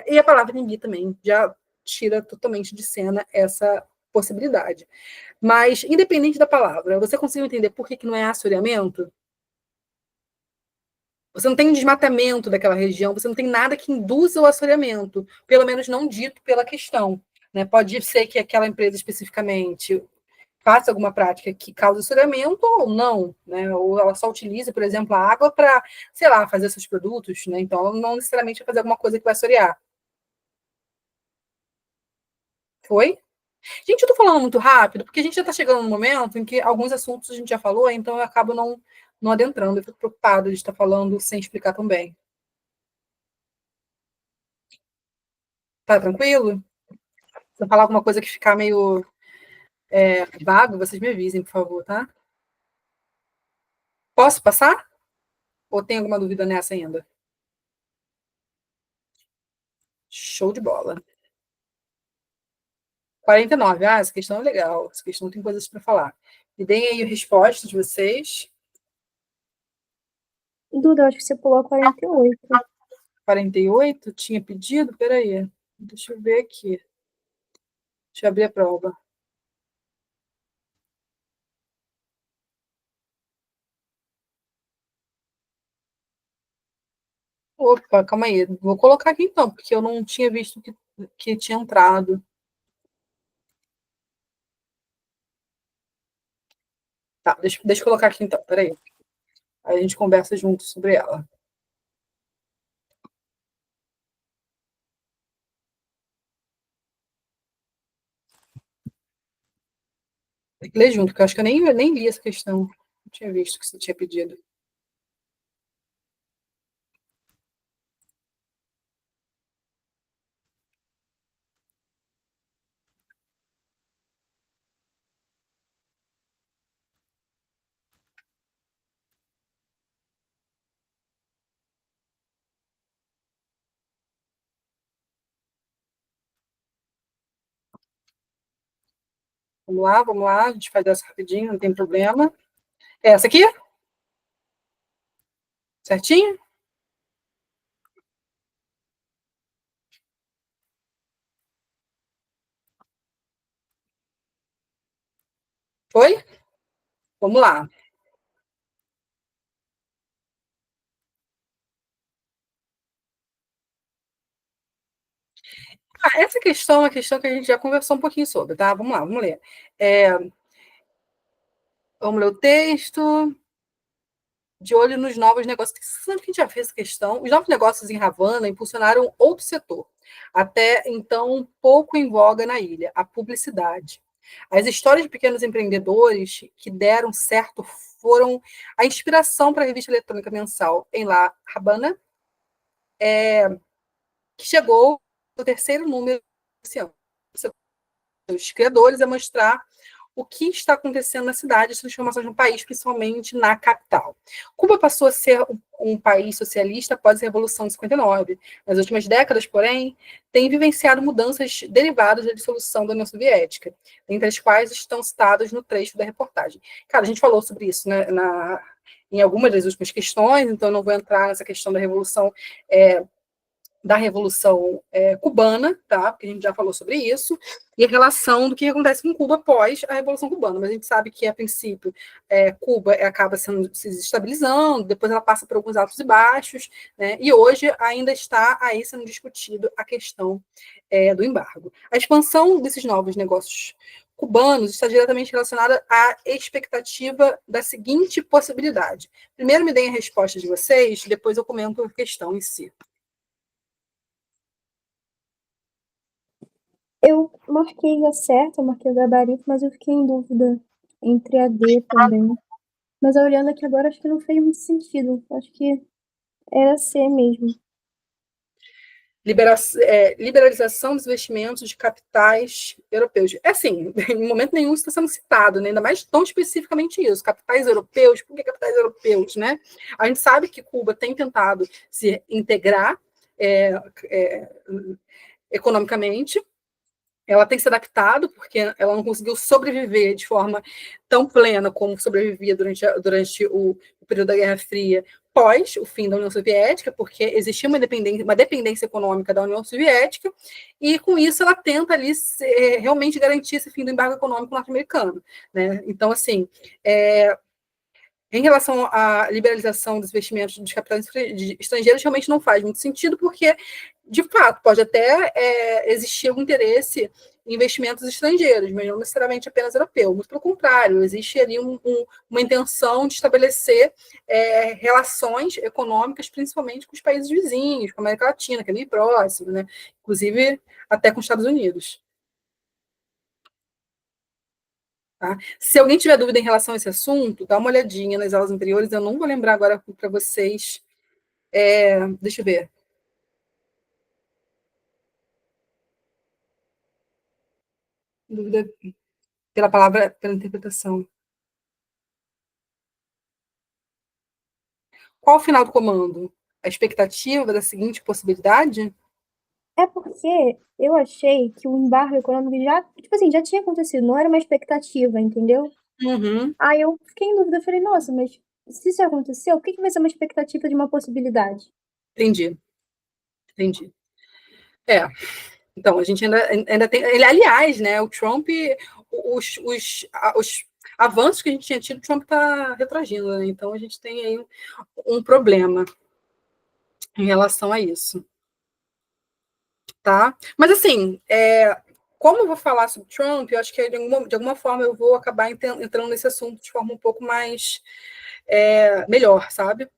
E a palavra inibir também já tira totalmente de cena essa possibilidade. Mas, independente da palavra, você conseguiu entender por que não é assoreamento? Você não tem um desmatamento daquela região, você não tem nada que induza o assoreamento, pelo menos não dito pela questão, né? Pode ser que aquela empresa especificamente faça alguma prática que cause assoreamento ou não, né? Ou ela só utiliza, por exemplo, a água para, sei lá, fazer seus produtos, né? Então, ela não necessariamente vai fazer alguma coisa que vai assorear. Foi? Gente, eu tô falando muito rápido, porque a gente já está chegando no momento em que alguns assuntos a gente já falou, então eu acabo não adentrando. Eu fico preocupada de estar falando sem explicar tão bem. Tá tranquilo? Se eu falar alguma coisa que ficar meio vago, vocês me avisem, por favor, tá? Posso passar? Ou tem alguma dúvida nessa ainda? Show de bola. 49. Ah, essa questão é legal. Essa questão tem coisas para falar. Me deem aí a resposta de vocês. Duda, acho que você pulou 48. 48? Tinha pedido? Peraí. Deixa eu ver aqui. Deixa eu abrir a prova. Opa, calma aí. Vou colocar aqui então, porque eu não tinha visto que tinha entrado. Tá, deixa eu colocar aqui então, peraí. Aí a gente conversa junto sobre ela. Tem que ler junto, porque eu acho que eu nem li essa questão. Não tinha visto que você tinha pedido. Vamos lá, a gente faz essa rapidinho, não tem problema. É essa aqui? Certinho? Foi? Vamos lá. Essa questão é uma questão que a gente já conversou um pouquinho sobre, tá? Vamos lá, vamos ler. Vamos ler o texto. De olho nos novos negócios. Sabe que a gente já fez essa questão? Os novos negócios em Havana impulsionaram outro setor, até então pouco em voga na ilha, a publicidade. As histórias de pequenos empreendedores que deram certo foram a inspiração para a revista eletrônica mensal em La Habana, que chegou no terceiro número desse ano. Os criadores a mostrar o que está acontecendo na cidade, as transformações no país, principalmente na capital. Cuba passou a ser um país socialista após a Revolução de 59. Nas últimas décadas, porém, tem vivenciado mudanças derivadas da dissolução da União Soviética, entre as quais estão citadas no trecho da reportagem. Cara, a gente falou sobre isso, né, em algumas das últimas questões, então não vou entrar nessa questão da Revolução Cubana, tá? Porque a gente já falou sobre isso, e a relação do que acontece com Cuba após a Revolução Cubana. Mas a gente sabe que, a princípio, Cuba acaba se estabilizando, depois ela passa por alguns altos e baixos, né? E hoje ainda está aí sendo discutido a questão do embargo. A expansão desses novos negócios cubanos está diretamente relacionada à expectativa da seguinte possibilidade. Primeiro me deem a resposta de vocês, depois eu comento a questão em si. Eu marquei a certa, eu marquei o gabarito, mas eu fiquei em dúvida entre a D também. Mas olhando aqui agora, acho que não fez muito sentido. Acho que era C mesmo. Liberalização dos investimentos de capitais europeus. É assim, em momento nenhum isso está sendo citado, né? Ainda mais tão especificamente isso. Capitais europeus, por que capitais europeus, né? A gente sabe que Cuba tem tentado se integrar é, economicamente, ela tem se adaptado, porque ela não conseguiu sobreviver de forma tão plena como sobrevivia durante o período da Guerra Fria, pós o fim da União Soviética, porque existia uma dependência econômica da União Soviética, e com isso ela tenta ali realmente garantir esse fim do embargo econômico norte-americano. Né? Então, assim, em relação à liberalização dos investimentos dos capitais estrangeiros, realmente não faz muito sentido, porque, de fato, pode até existir algum interesse em investimentos estrangeiros, mas não necessariamente apenas europeu. Muito pelo contrário, existe ali uma intenção de estabelecer relações econômicas, principalmente com os países vizinhos, com a América Latina, que é meio próximo, né? Inclusive até com os Estados Unidos. Tá? Se alguém tiver dúvida em relação a esse assunto, dá uma olhadinha nas aulas anteriores, eu não vou lembrar agora para vocês. Deixa eu ver. Dúvida pela palavra, pela interpretação. Qual o final do comando? A expectativa da seguinte possibilidade? É porque eu achei que o embargo econômico já, tipo assim, já tinha acontecido, não era uma expectativa, entendeu? Uhum, Aí eu fiquei em dúvida, falei, nossa, mas se isso aconteceu, o que vai ser uma expectativa de uma possibilidade? entendi. Então, a gente ainda tem. Aliás, né, o Trump, os avanços que a gente tinha tido, o Trump está retroagindo, né? Então a gente tem aí um problema em relação a isso. Tá? Mas assim, como eu vou falar sobre Trump, eu acho que de alguma forma eu vou acabar entrando nesse assunto de forma um pouco mais melhor, sabe?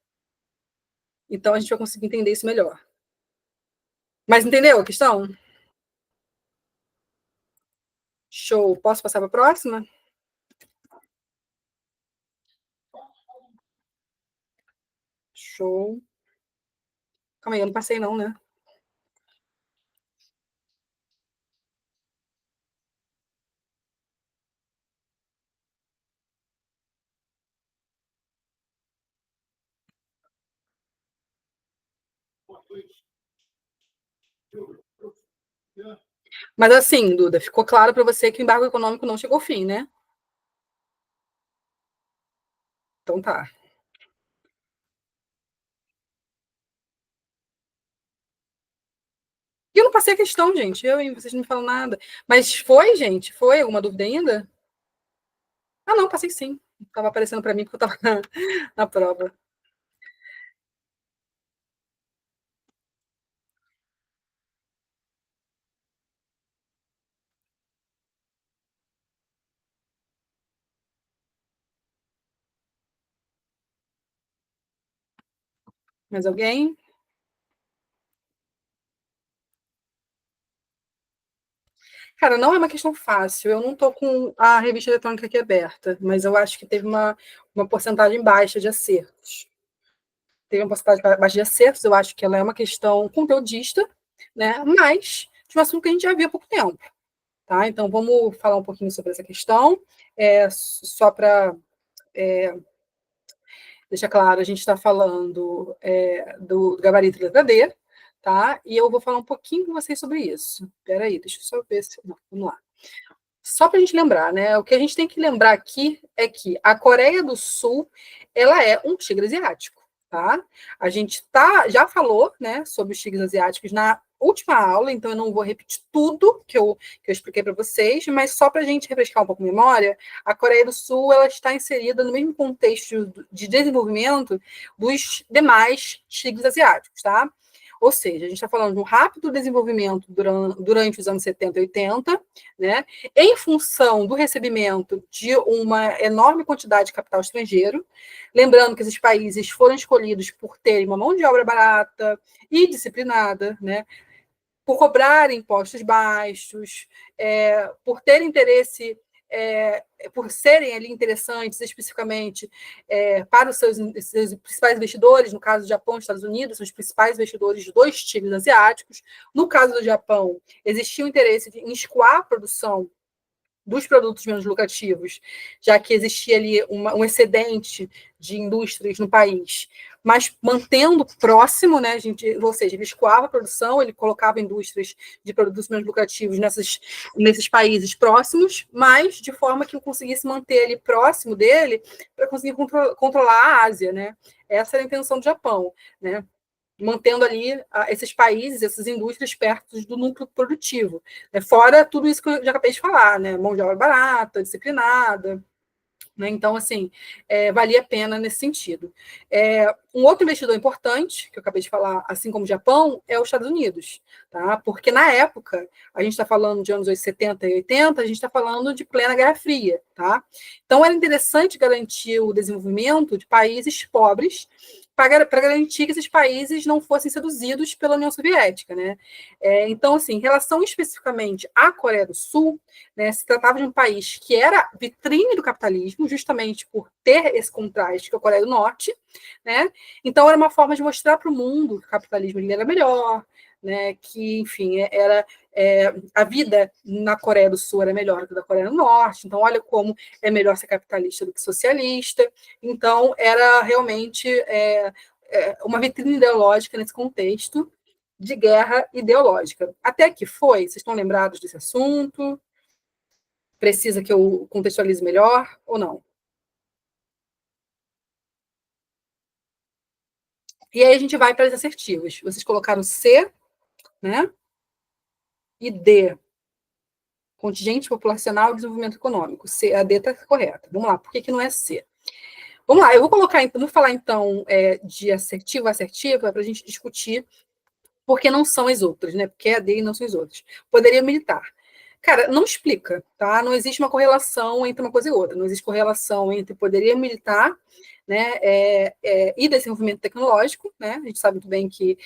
Então a gente vai conseguir entender isso melhor. Mas entendeu a questão? Show. Posso passar para a próxima? Show. Calma aí, eu não passei não, né? Mas assim, Duda, ficou claro para você que o embargo econômico não chegou ao fim, né? Então tá. E eu não passei a questão, gente. Vocês não me falam nada. Mas foi, gente? Foi? Alguma dúvida ainda? Ah, não, passei sim. Estava aparecendo para mim porque eu estava na prova. Mais alguém? Cara, não é uma questão fácil. Eu não estou com a revista eletrônica aqui aberta, mas eu acho que teve uma porcentagem baixa de acertos. Teve uma porcentagem baixa de acertos, eu acho que ela é uma questão conteudista, né? Mas de um assunto que a gente já viu há pouco tempo. Tá? Então, vamos falar um pouquinho sobre essa questão. Só para deixar claro, a gente está falando do gabarito letra D, tá? E eu vou falar um pouquinho com vocês sobre isso. Espera aí, deixa eu só ver se... Não, vamos lá. Só para a gente lembrar, né? O que a gente tem que lembrar aqui é que a Coreia do Sul ela é um tigre asiático, tá? A gente já falou, né, sobre os tigres asiáticos na última aula, então eu não vou repetir tudo que eu expliquei para vocês, mas só para a gente refrescar um pouco a memória, a Coreia do Sul ela está inserida no mesmo contexto de desenvolvimento dos demais tigres asiáticos, tá? Ou seja, a gente está falando de um rápido desenvolvimento durante os anos 70 e 80, né, em função do recebimento de uma enorme quantidade de capital estrangeiro. Lembrando que esses países foram escolhidos por terem uma mão de obra barata e disciplinada, né, por cobrar impostos baixos, por ter interesse, por serem ali interessantes especificamente para os seus principais investidores, no caso do Japão e Estados Unidos, são os principais investidores de 2 tigres asiáticos. No caso do Japão, existia o interesse em escoar a produção dos produtos menos lucrativos, já que existia ali um excedente de indústrias no país, mas mantendo próximo, né, ou seja, ele escoava a produção, ele colocava indústrias de produtos menos lucrativos nesses países próximos, mas de forma que eu conseguisse manter ali próximo dele para conseguir controlar a Ásia, né? Essa era a intenção do Japão, né? Mantendo ali esses países, essas indústrias perto do núcleo produtivo, né? Fora tudo isso que eu já acabei de falar, né? Mão de obra barata, disciplinada, né? Então, assim, valia a pena nesse sentido. Um outro investidor importante, que eu acabei de falar, assim como o Japão, é os Estados Unidos, tá? Porque na época, a gente está falando de anos 70 e 80, a gente está falando de plena Guerra Fria, tá? Então, era interessante garantir o desenvolvimento de países pobres, para garantir que esses países não fossem seduzidos pela União Soviética, né? Então, assim, em relação especificamente à Coreia do Sul, né, se tratava de um país que era vitrine do capitalismo, justamente por ter esse contraste com a Coreia do Norte, né? Então, era uma forma de mostrar para o mundo que o capitalismo ele era melhor, né? Que, enfim, a vida na Coreia do Sul era melhor que a da Coreia do Norte. Então, olha como é melhor ser capitalista do que socialista. Então, era realmente uma vitrine ideológica nesse contexto de guerra ideológica. Até que foi? Vocês estão lembrados desse assunto? Precisa que eu contextualize melhor ou não? E aí a gente vai para as assertivas. Vocês colocaram C, né? E D. Contingente populacional e desenvolvimento econômico. C, a D está correta. Vamos lá, por que não é C? Vamos lá, eu vou falar então de assertiva para a gente discutir por que não são as outras, né? Porque é a D e não são as outras. Poderia militar. Cara, não explica, tá? Não existe uma correlação entre uma coisa e outra. Não existe correlação entre poderio militar, né, e desenvolvimento tecnológico, né? A gente sabe muito bem que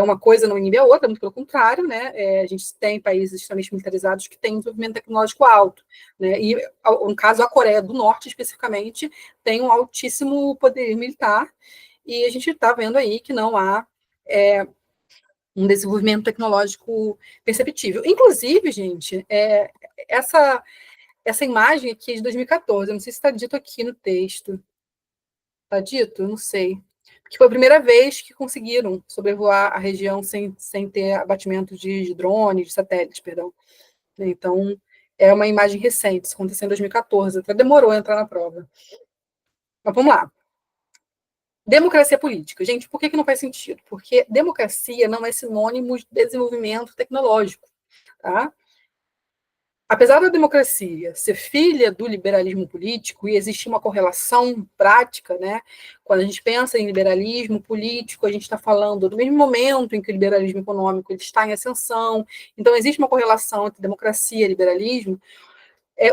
uma coisa não inibe a outra, muito pelo contrário, né? A gente tem países extremamente militarizados que têm desenvolvimento tecnológico alto, né? E, no caso, a Coreia do Norte, especificamente, tem um altíssimo poderio militar, e a gente está vendo aí que não há um desenvolvimento tecnológico perceptível. Inclusive, gente, essa imagem aqui é de 2014, eu não sei se está dito aqui no texto. Está dito? Eu não sei. Porque foi a primeira vez que conseguiram sobrevoar a região sem ter abatimento de drones, de satélites, perdão. Então, é uma imagem recente, isso aconteceu em 2014, até demorou a entrar na prova. Mas vamos lá. Democracia política. Gente, por que não faz sentido? Porque democracia não é sinônimo de desenvolvimento tecnológico, tá? Apesar da democracia ser filha do liberalismo político, e existe uma correlação prática, né? Quando a gente pensa em liberalismo político, a gente está falando do mesmo momento em que o liberalismo econômico ele está em ascensão, então existe uma correlação entre democracia e liberalismo.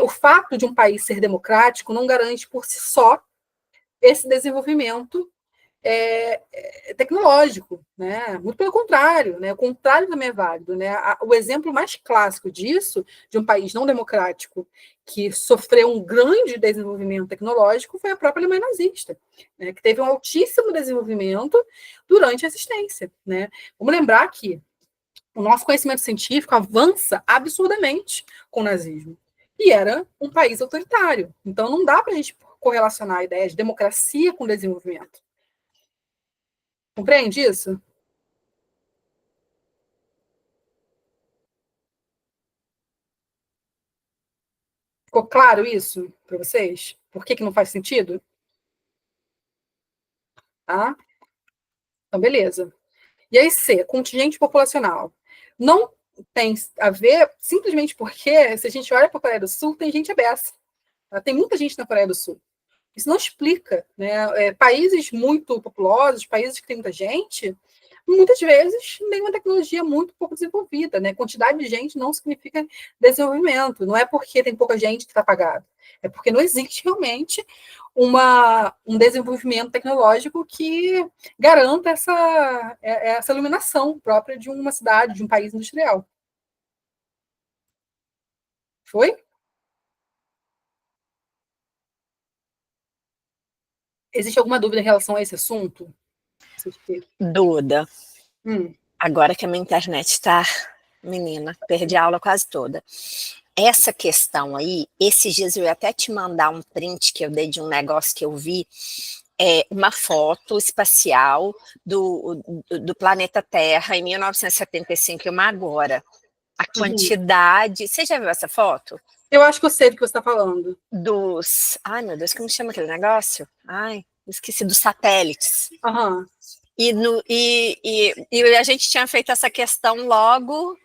O fato de um país ser democrático não garante por si só esse desenvolvimento tecnológico, né? Muito pelo contrário, né? O contrário também é válido, né? O exemplo mais clássico disso, de um país não democrático que sofreu um grande desenvolvimento tecnológico, foi a própria Alemanha nazista, né? Que teve um altíssimo desenvolvimento durante a existência, né? Vamos lembrar que o nosso conhecimento científico avança absurdamente com o nazismo. E era um país autoritário. Então, não dá para a gente correlacionar a ideia de democracia com desenvolvimento. Compreende isso? Ficou claro isso para vocês? Por que não faz sentido? Tá? Então, beleza. E aí, C, contingente populacional. Não tem a ver simplesmente porque, se a gente olha para a Coreia do Sul, tem gente abessa. Tem muita gente na Coreia do Sul. Isso não explica, né? Países muito populosos, países que têm muita gente, muitas vezes tem uma tecnologia muito pouco desenvolvida, né? Quantidade de gente não significa desenvolvimento. Não é porque tem pouca gente que está pagado. É porque não existe realmente um desenvolvimento tecnológico que garanta essa iluminação própria de uma cidade, de um país industrial. Foi? Existe alguma dúvida em relação a esse assunto? Duda, Hum. agora que a minha internet está, menina, perdi a aula quase toda. Essa questão aí, esses dias eu ia até te mandar um print que eu dei de um negócio que eu vi, uma foto espacial do planeta Terra em 1975 e uma agora. A quantidade... Você já viu essa foto? Eu acho que eu sei do que você está falando. Ai, meu Deus, como chama aquele negócio? Ai, esqueci, dos satélites. Aham. E a gente tinha feito essa questão logo,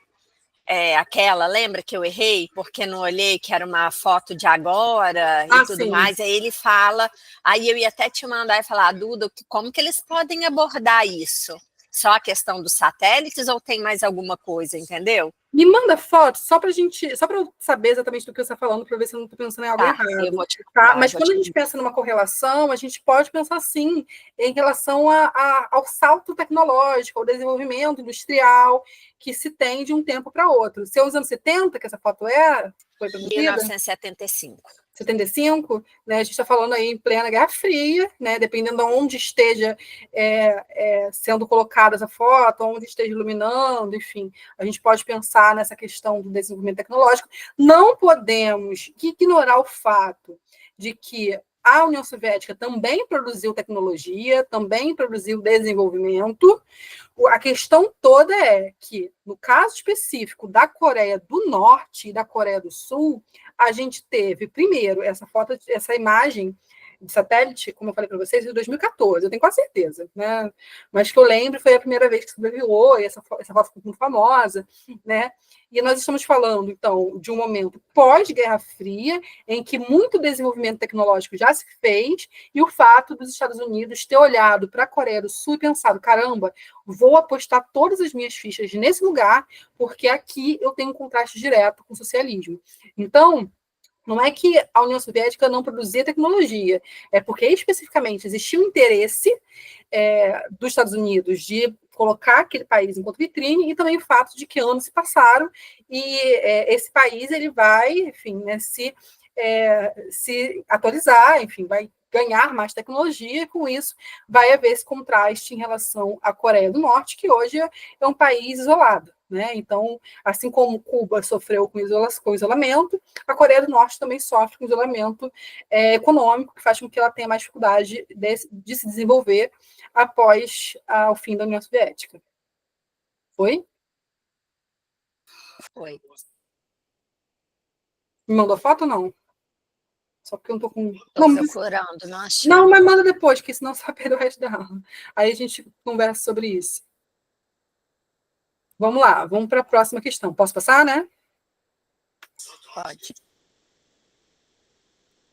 lembra que eu errei? Porque não olhei que era uma foto de agora e tudo sim. mais. Aí ele fala, aí eu ia até te mandar e falar, Duda, como que eles podem abordar isso? Só a questão dos satélites ou tem mais alguma coisa, entendeu? Me manda foto, só para eu saber exatamente do que você está falando, para ver se eu não estou pensando em algo errado. Eu vou te tá? Mas quando a gente pensa numa correlação, a gente pode pensar, sim, em relação ao salto tecnológico, ao desenvolvimento industrial que se tem de um tempo para outro. Se é os anos 70, que essa foto foi produzida? 1975. 75, né? A gente está falando aí em plena Guerra Fria, né? Dependendo de onde esteja sendo colocada essa foto, onde esteja iluminando, enfim, a gente pode pensar nessa questão do desenvolvimento tecnológico. Não podemos ignorar o fato de que a União Soviética também produziu tecnologia, também produziu desenvolvimento. A questão toda é que, no caso específico da Coreia do Norte e da Coreia do Sul, a gente teve, primeiro, essa imagem de satélite, como eu falei para vocês, de 2014, eu tenho quase certeza, né? Mas que eu lembro, foi a primeira vez que sobrevoou, e essa foto ficou muito famosa, né? E nós estamos falando, então, de um momento pós-Guerra Fria, em que muito desenvolvimento tecnológico já se fez, e o fato dos Estados Unidos ter olhado para a Coreia do Sul e pensado, caramba, vou apostar todas as minhas fichas nesse lugar, porque aqui eu tenho um contraste direto com o socialismo. Então, não é que a União Soviética não produzia tecnologia, é porque especificamente existia um interesse dos Estados Unidos de colocar aquele país enquanto vitrine, e também o fato de que anos se passaram e esse país ele vai, enfim, né, se atualizar, enfim, vai ganhar mais tecnologia, e com isso vai haver esse contraste em relação à Coreia do Norte, que hoje é um país isolado, né? Então, assim como Cuba sofreu com isolamento, a Coreia do Norte também sofre com isolamento econômico, que faz com que ela tenha mais dificuldade de se desenvolver após o fim da União Soviética. Foi? Foi. Me mandou foto ou não? Só porque eu não tô com... Tô procurando, não achei. Não, mas manda depois, que senão você vai perder o resto da aula. Aí a gente conversa sobre isso. Vamos lá, vamos para a próxima questão. Posso passar, né? Pode.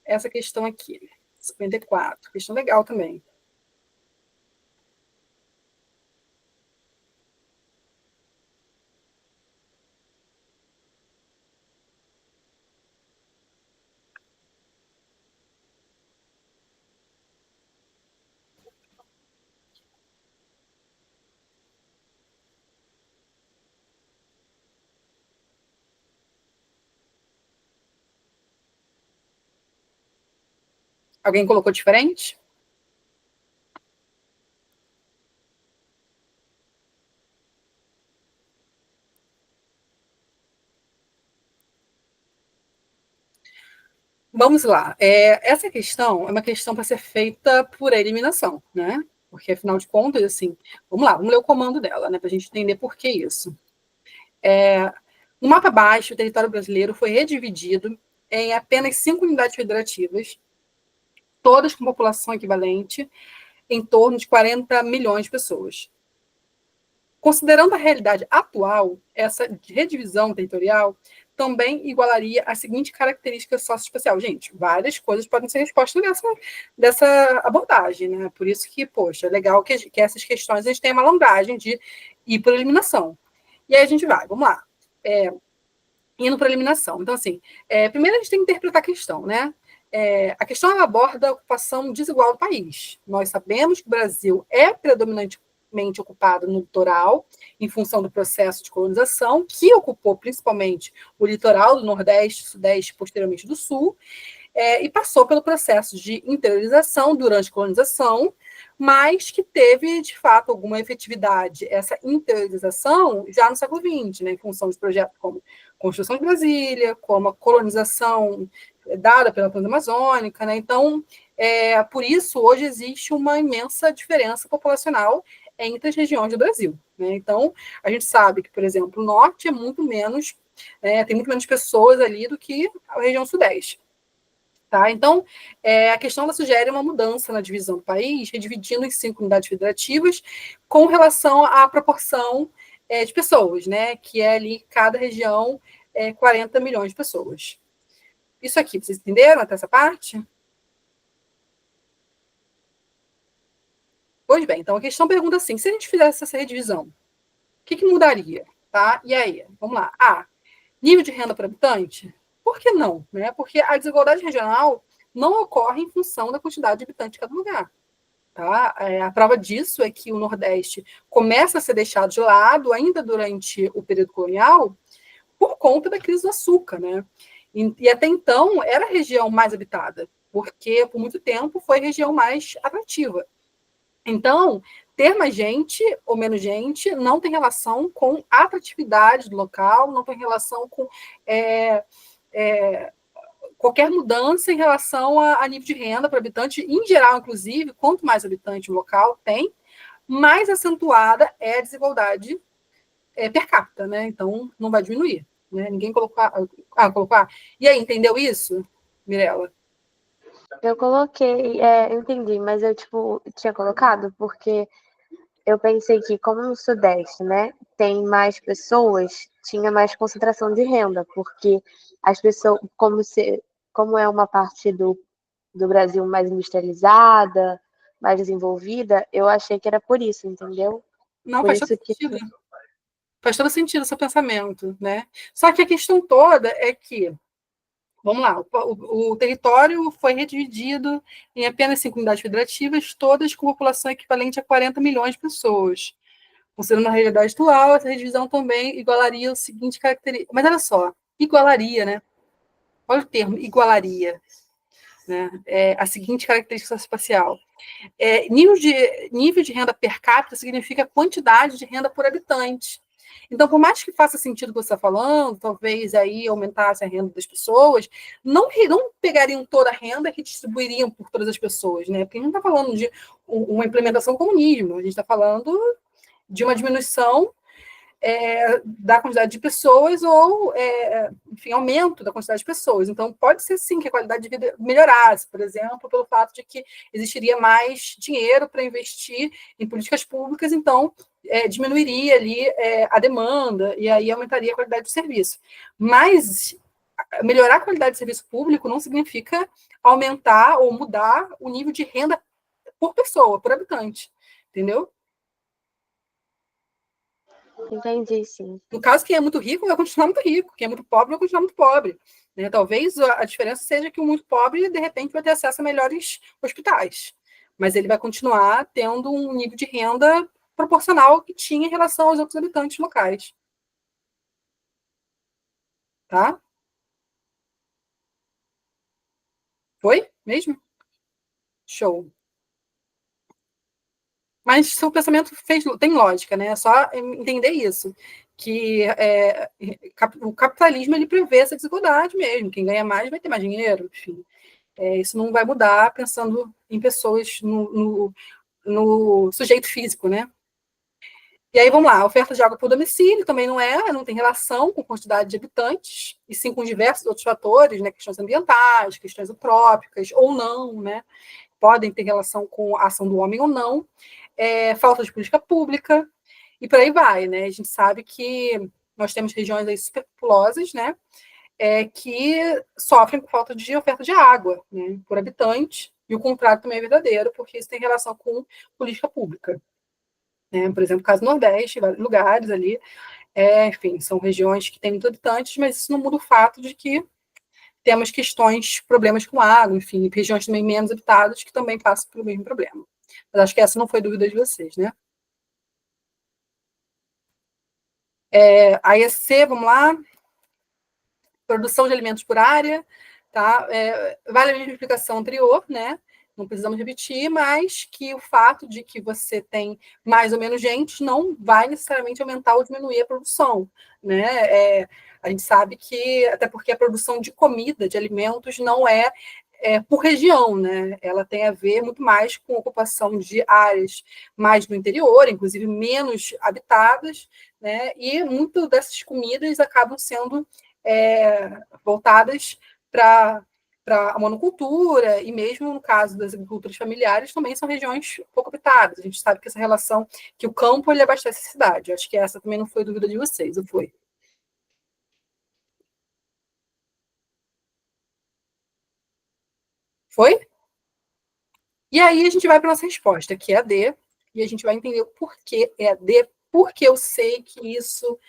Essa questão aqui, 54. Questão legal também. Alguém colocou diferente? Vamos lá. Essa questão é uma questão para ser feita por eliminação, né? Porque, afinal de contas, assim, vamos lá, vamos ler o comando dela, né? Para a gente entender por que isso. No mapa abaixo, o território brasileiro foi redividido em apenas 5 unidades federativas, todas com população equivalente em torno de 40 milhões de pessoas. Considerando a realidade atual, essa redivisão territorial também igualaria a seguinte característica socioespacial. Gente, várias coisas podem ser respostas dessa abordagem, né? Por isso que, poxa, é legal que essas questões a gente tenha malandragem de ir por eliminação. E aí a gente vai, vamos lá. Indo para eliminação. Então, assim, primeiro a gente tem que interpretar a questão, né? a questão ela aborda a ocupação desigual do país. Nós sabemos que o Brasil é predominantemente ocupado no litoral, em função do processo de colonização, que ocupou principalmente o litoral do Nordeste, Sudeste e posteriormente do Sul, e passou pelo processo de interiorização durante a colonização, mas que teve, de fato, alguma efetividade, essa interiorização, já no século XX, né, em função de projetos como Construção de Brasília, como a colonização dada pela Transamazônica, né? Então, por isso, hoje existe uma imensa diferença populacional entre as regiões do Brasil, né? Então, a gente sabe que, por exemplo, o norte é muito menos, tem muito menos pessoas ali do que a região sudeste. Tá? Então, a questão ela sugere uma mudança na divisão do país, redividindo em 5 unidades federativas, com relação à proporção de pessoas, né? Que é ali, cada região, 40 milhões de pessoas. Isso aqui, vocês entenderam até essa parte? Pois bem, então a questão pergunta assim, se a gente fizesse essa redivisão, o que mudaria? Tá? E aí, vamos lá. Nível de renda por habitante? Por que não? Né? Porque a desigualdade regional não ocorre em função da quantidade de habitantes de cada lugar. Tá? A prova disso é que o Nordeste começa a ser deixado de lado, ainda durante o período colonial, por conta da crise do açúcar. Né? E até então era a região mais habitada, porque por muito tempo foi a região mais atrativa. Então, ter mais gente ou menos gente não tem relação com a atratividade do local, não tem relação com qualquer mudança em relação a nível de renda para habitante, em geral, inclusive, quanto mais habitante o local tem, mais acentuada é a desigualdade per capita, né? Então, não vai diminuir. Né? Ninguém colocou. E aí, entendeu isso, Mirella? Eu coloquei, eu entendi, mas eu, tinha colocado porque eu pensei que, como no Sudeste, né, tem mais pessoas, tinha mais concentração de renda, porque as pessoas, como é uma parte do Brasil mais industrializada, mais desenvolvida, eu achei que era por isso, entendeu? Não, Por faz isso todo que sentido. Faz todo sentido o seu pensamento, né? Só que a questão toda é que, vamos lá, o território foi redividido em apenas 5 unidades federativas, todas com população equivalente a 40 milhões de pessoas. Considerando a realidade atual, essa redivisão também igualaria o seguinte característica. Mas olha só, igualaria, né? Olha o termo, igualaria. Né? A seguinte característica espacial. Nível de renda per capita significa quantidade de renda por habitante. Então, por mais que faça sentido o que você está falando, talvez aí aumentasse a renda das pessoas, não pegariam toda a renda e distribuiriam por todas as pessoas, né? Porque a gente não está falando de uma implementação do comunismo, a gente está falando de uma diminuição da quantidade de pessoas ou, enfim, aumento da quantidade de pessoas. Então, pode ser, sim, que a qualidade de vida melhorasse, por exemplo, pelo fato de que existiria mais dinheiro para investir em políticas públicas, então, diminuiria ali a demanda e aí aumentaria a qualidade do serviço. Mas melhorar a qualidade do serviço público não significa aumentar ou mudar o nível de renda por pessoa, por habitante, entendeu? entendi, sim. No caso, quem é muito rico vai continuar muito rico, quem é muito pobre vai continuar muito pobre. Né? Talvez a diferença seja que o muito pobre, de repente, vai ter acesso a melhores hospitais, mas ele vai continuar tendo um nível de renda proporcional ao que tinha em relação aos outros habitantes locais. Tá? Foi mesmo? Show. Mas seu pensamento tem lógica, né? É só entender isso, que o capitalismo ele prevê essa desigualdade mesmo. Quem ganha mais vai ter mais dinheiro, enfim. Isso não vai mudar pensando em pessoas no sujeito físico, né? E aí, vamos lá, a oferta de água por domicílio também não tem relação com quantidade de habitantes, e sim com diversos outros fatores, né? Questões ambientais, questões antrópicas, ou não, né? Podem ter relação com a ação do homem ou não, falta de política pública, e por aí vai, né? A gente sabe que nós temos regiões aí superpopulosas, né? Que sofrem por falta de oferta de água, né, por habitante, e o contrário também é verdadeiro, porque isso tem relação com política pública. Né? Por exemplo, o caso do Nordeste, vários lugares ali, enfim, são regiões que têm muitos habitantes, mas isso não muda o fato de que temos problemas com água, enfim, regiões também menos habitadas que também passam pelo mesmo problema. Mas acho que essa não foi dúvida de vocês, né? A EC, vamos lá. Produção de alimentos por área, tá? Vale a mesma explicação anterior, né? Não precisamos repetir, mas que o fato de que você tem mais ou menos gente não vai necessariamente aumentar ou diminuir a produção, né? A gente sabe que, até porque a produção de comida, de alimentos, não é por região, né? Ela tem a ver muito mais com a ocupação de áreas mais no interior, inclusive menos habitadas, né? E muito dessas comidas acabam sendo voltadas para a monocultura, e mesmo no caso das agriculturas familiares, também são regiões pouco habitadas. A gente sabe que essa relação, que o campo ele abastece a cidade. Acho que essa também não foi dúvida de vocês, ou foi? Foi? E aí a gente vai para a nossa resposta, que é a D, e a gente vai entender o porquê é a D, porque eu sei que isso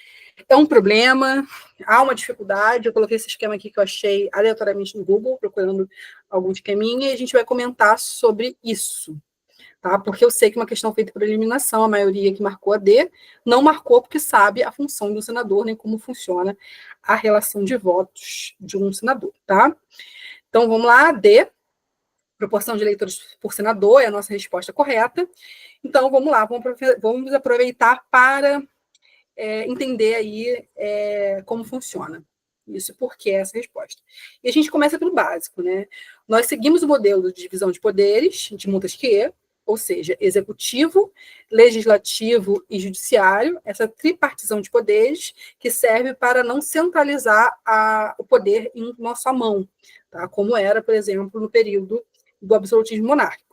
é um problema, há uma dificuldade. Eu coloquei esse esquema aqui que eu achei aleatoriamente no Google, procurando algum esqueminha, e a gente vai comentar sobre isso, tá? Porque eu sei que uma questão feita por eliminação, a maioria que marcou a D, não marcou porque sabe a função do senador, nem como funciona a relação de votos de um senador, tá? Então, vamos lá, D, proporção de eleitores por senador, é a nossa resposta correta. Então, vamos lá, vamos aproveitar para entender aí como funciona isso, por que essa resposta. E a gente começa pelo básico, né? Nós seguimos o modelo de divisão de poderes de Montesquieu, ou seja, executivo, legislativo e judiciário, essa tripartição de poderes que serve para não centralizar o poder em uma só mão, tá? Como era, por exemplo, no período do absolutismo monárquico.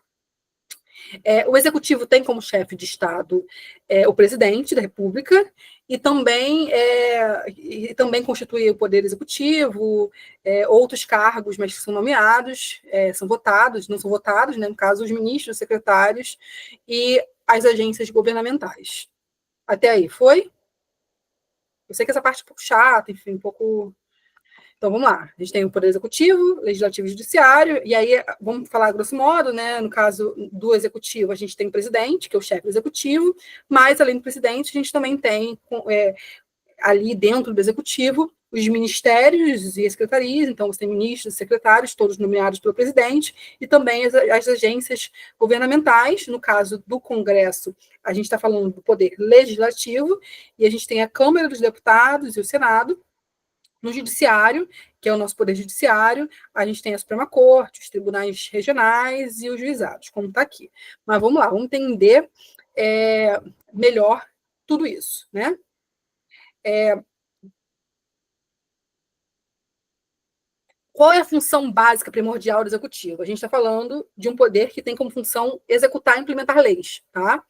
O executivo tem como chefe de Estado o presidente da República, e também constitui o poder executivo, outros cargos, mas que são nomeados, são votados, não são votados, né, no caso, os ministros, os secretários e as agências governamentais. Até aí, foi? Eu sei que essa parte é um pouco chata, enfim, um pouco... Então, vamos lá. A gente tem o Poder Executivo, Legislativo e Judiciário, e aí, vamos falar grosso modo, né? No caso do Executivo, a gente tem o presidente, que é o chefe do Executivo, mas, além do presidente, a gente também tem, ali dentro do Executivo, os ministérios e as secretarias. Então, você tem ministros e secretários, todos nomeados pelo presidente, e também as agências governamentais. No caso do Congresso, a gente está falando do Poder Legislativo, e a gente tem a Câmara dos Deputados e o Senado. No judiciário, que é o nosso poder judiciário, a gente tem a Suprema Corte, os tribunais regionais e os juizados, como está aqui. Mas vamos lá, vamos entender melhor tudo isso, né? Qual é a função básica primordial do executivo? A gente está falando de um poder que tem como função executar e implementar leis, tá?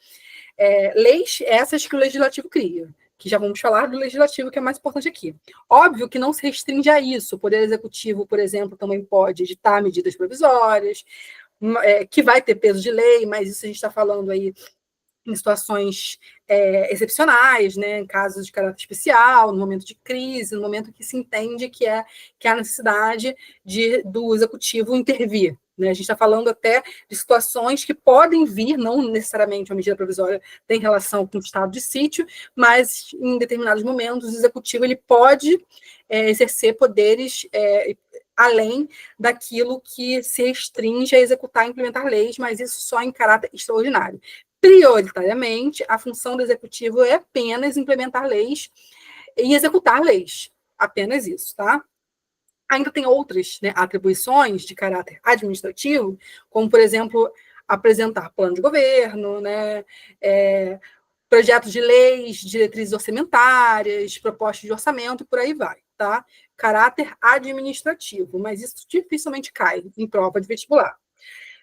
Leis essas que o legislativo cria, que já vamos falar do legislativo, que é mais importante aqui. Óbvio que não se restringe a isso. O Poder Executivo, por exemplo, também pode editar medidas provisórias, que vai ter peso de lei, mas isso a gente está falando aí em situações excepcionais, né, em casos de caráter especial, no momento de crise, no momento que se entende que há necessidade do executivo intervir. Né? A gente está falando até de situações que podem vir, não necessariamente uma medida provisória tem relação com o estado de sítio, mas em determinados momentos o executivo ele pode exercer poderes além daquilo que se restringe a executar e implementar leis, mas isso só em caráter extraordinário. Prioritariamente, a função do executivo é apenas implementar leis e executar leis. Apenas isso, tá? Ainda tem outras, né, atribuições de caráter administrativo, como, por exemplo, apresentar plano de governo, né, projetos de leis, diretrizes orçamentárias, propostas de orçamento, e por aí vai, tá? Caráter administrativo, mas isso dificilmente cai em prova de vestibular.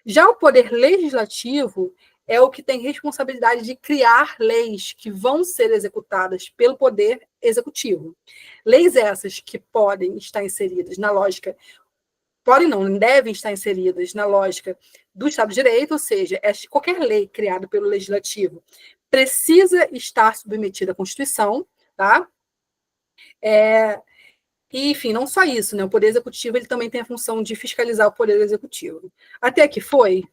Já o poder legislativo é o que tem responsabilidade de criar leis que vão ser executadas pelo poder executivo. Leis essas que podem estar inseridas na lógica, podem não, devem estar inseridas na lógica do Estado de Direito, ou seja, qualquer lei criada pelo legislativo precisa estar submetida à Constituição, tá? E, enfim, não só isso, né? O Poder Executivo ele também tem a função de fiscalizar o Poder Executivo. Até aqui foi?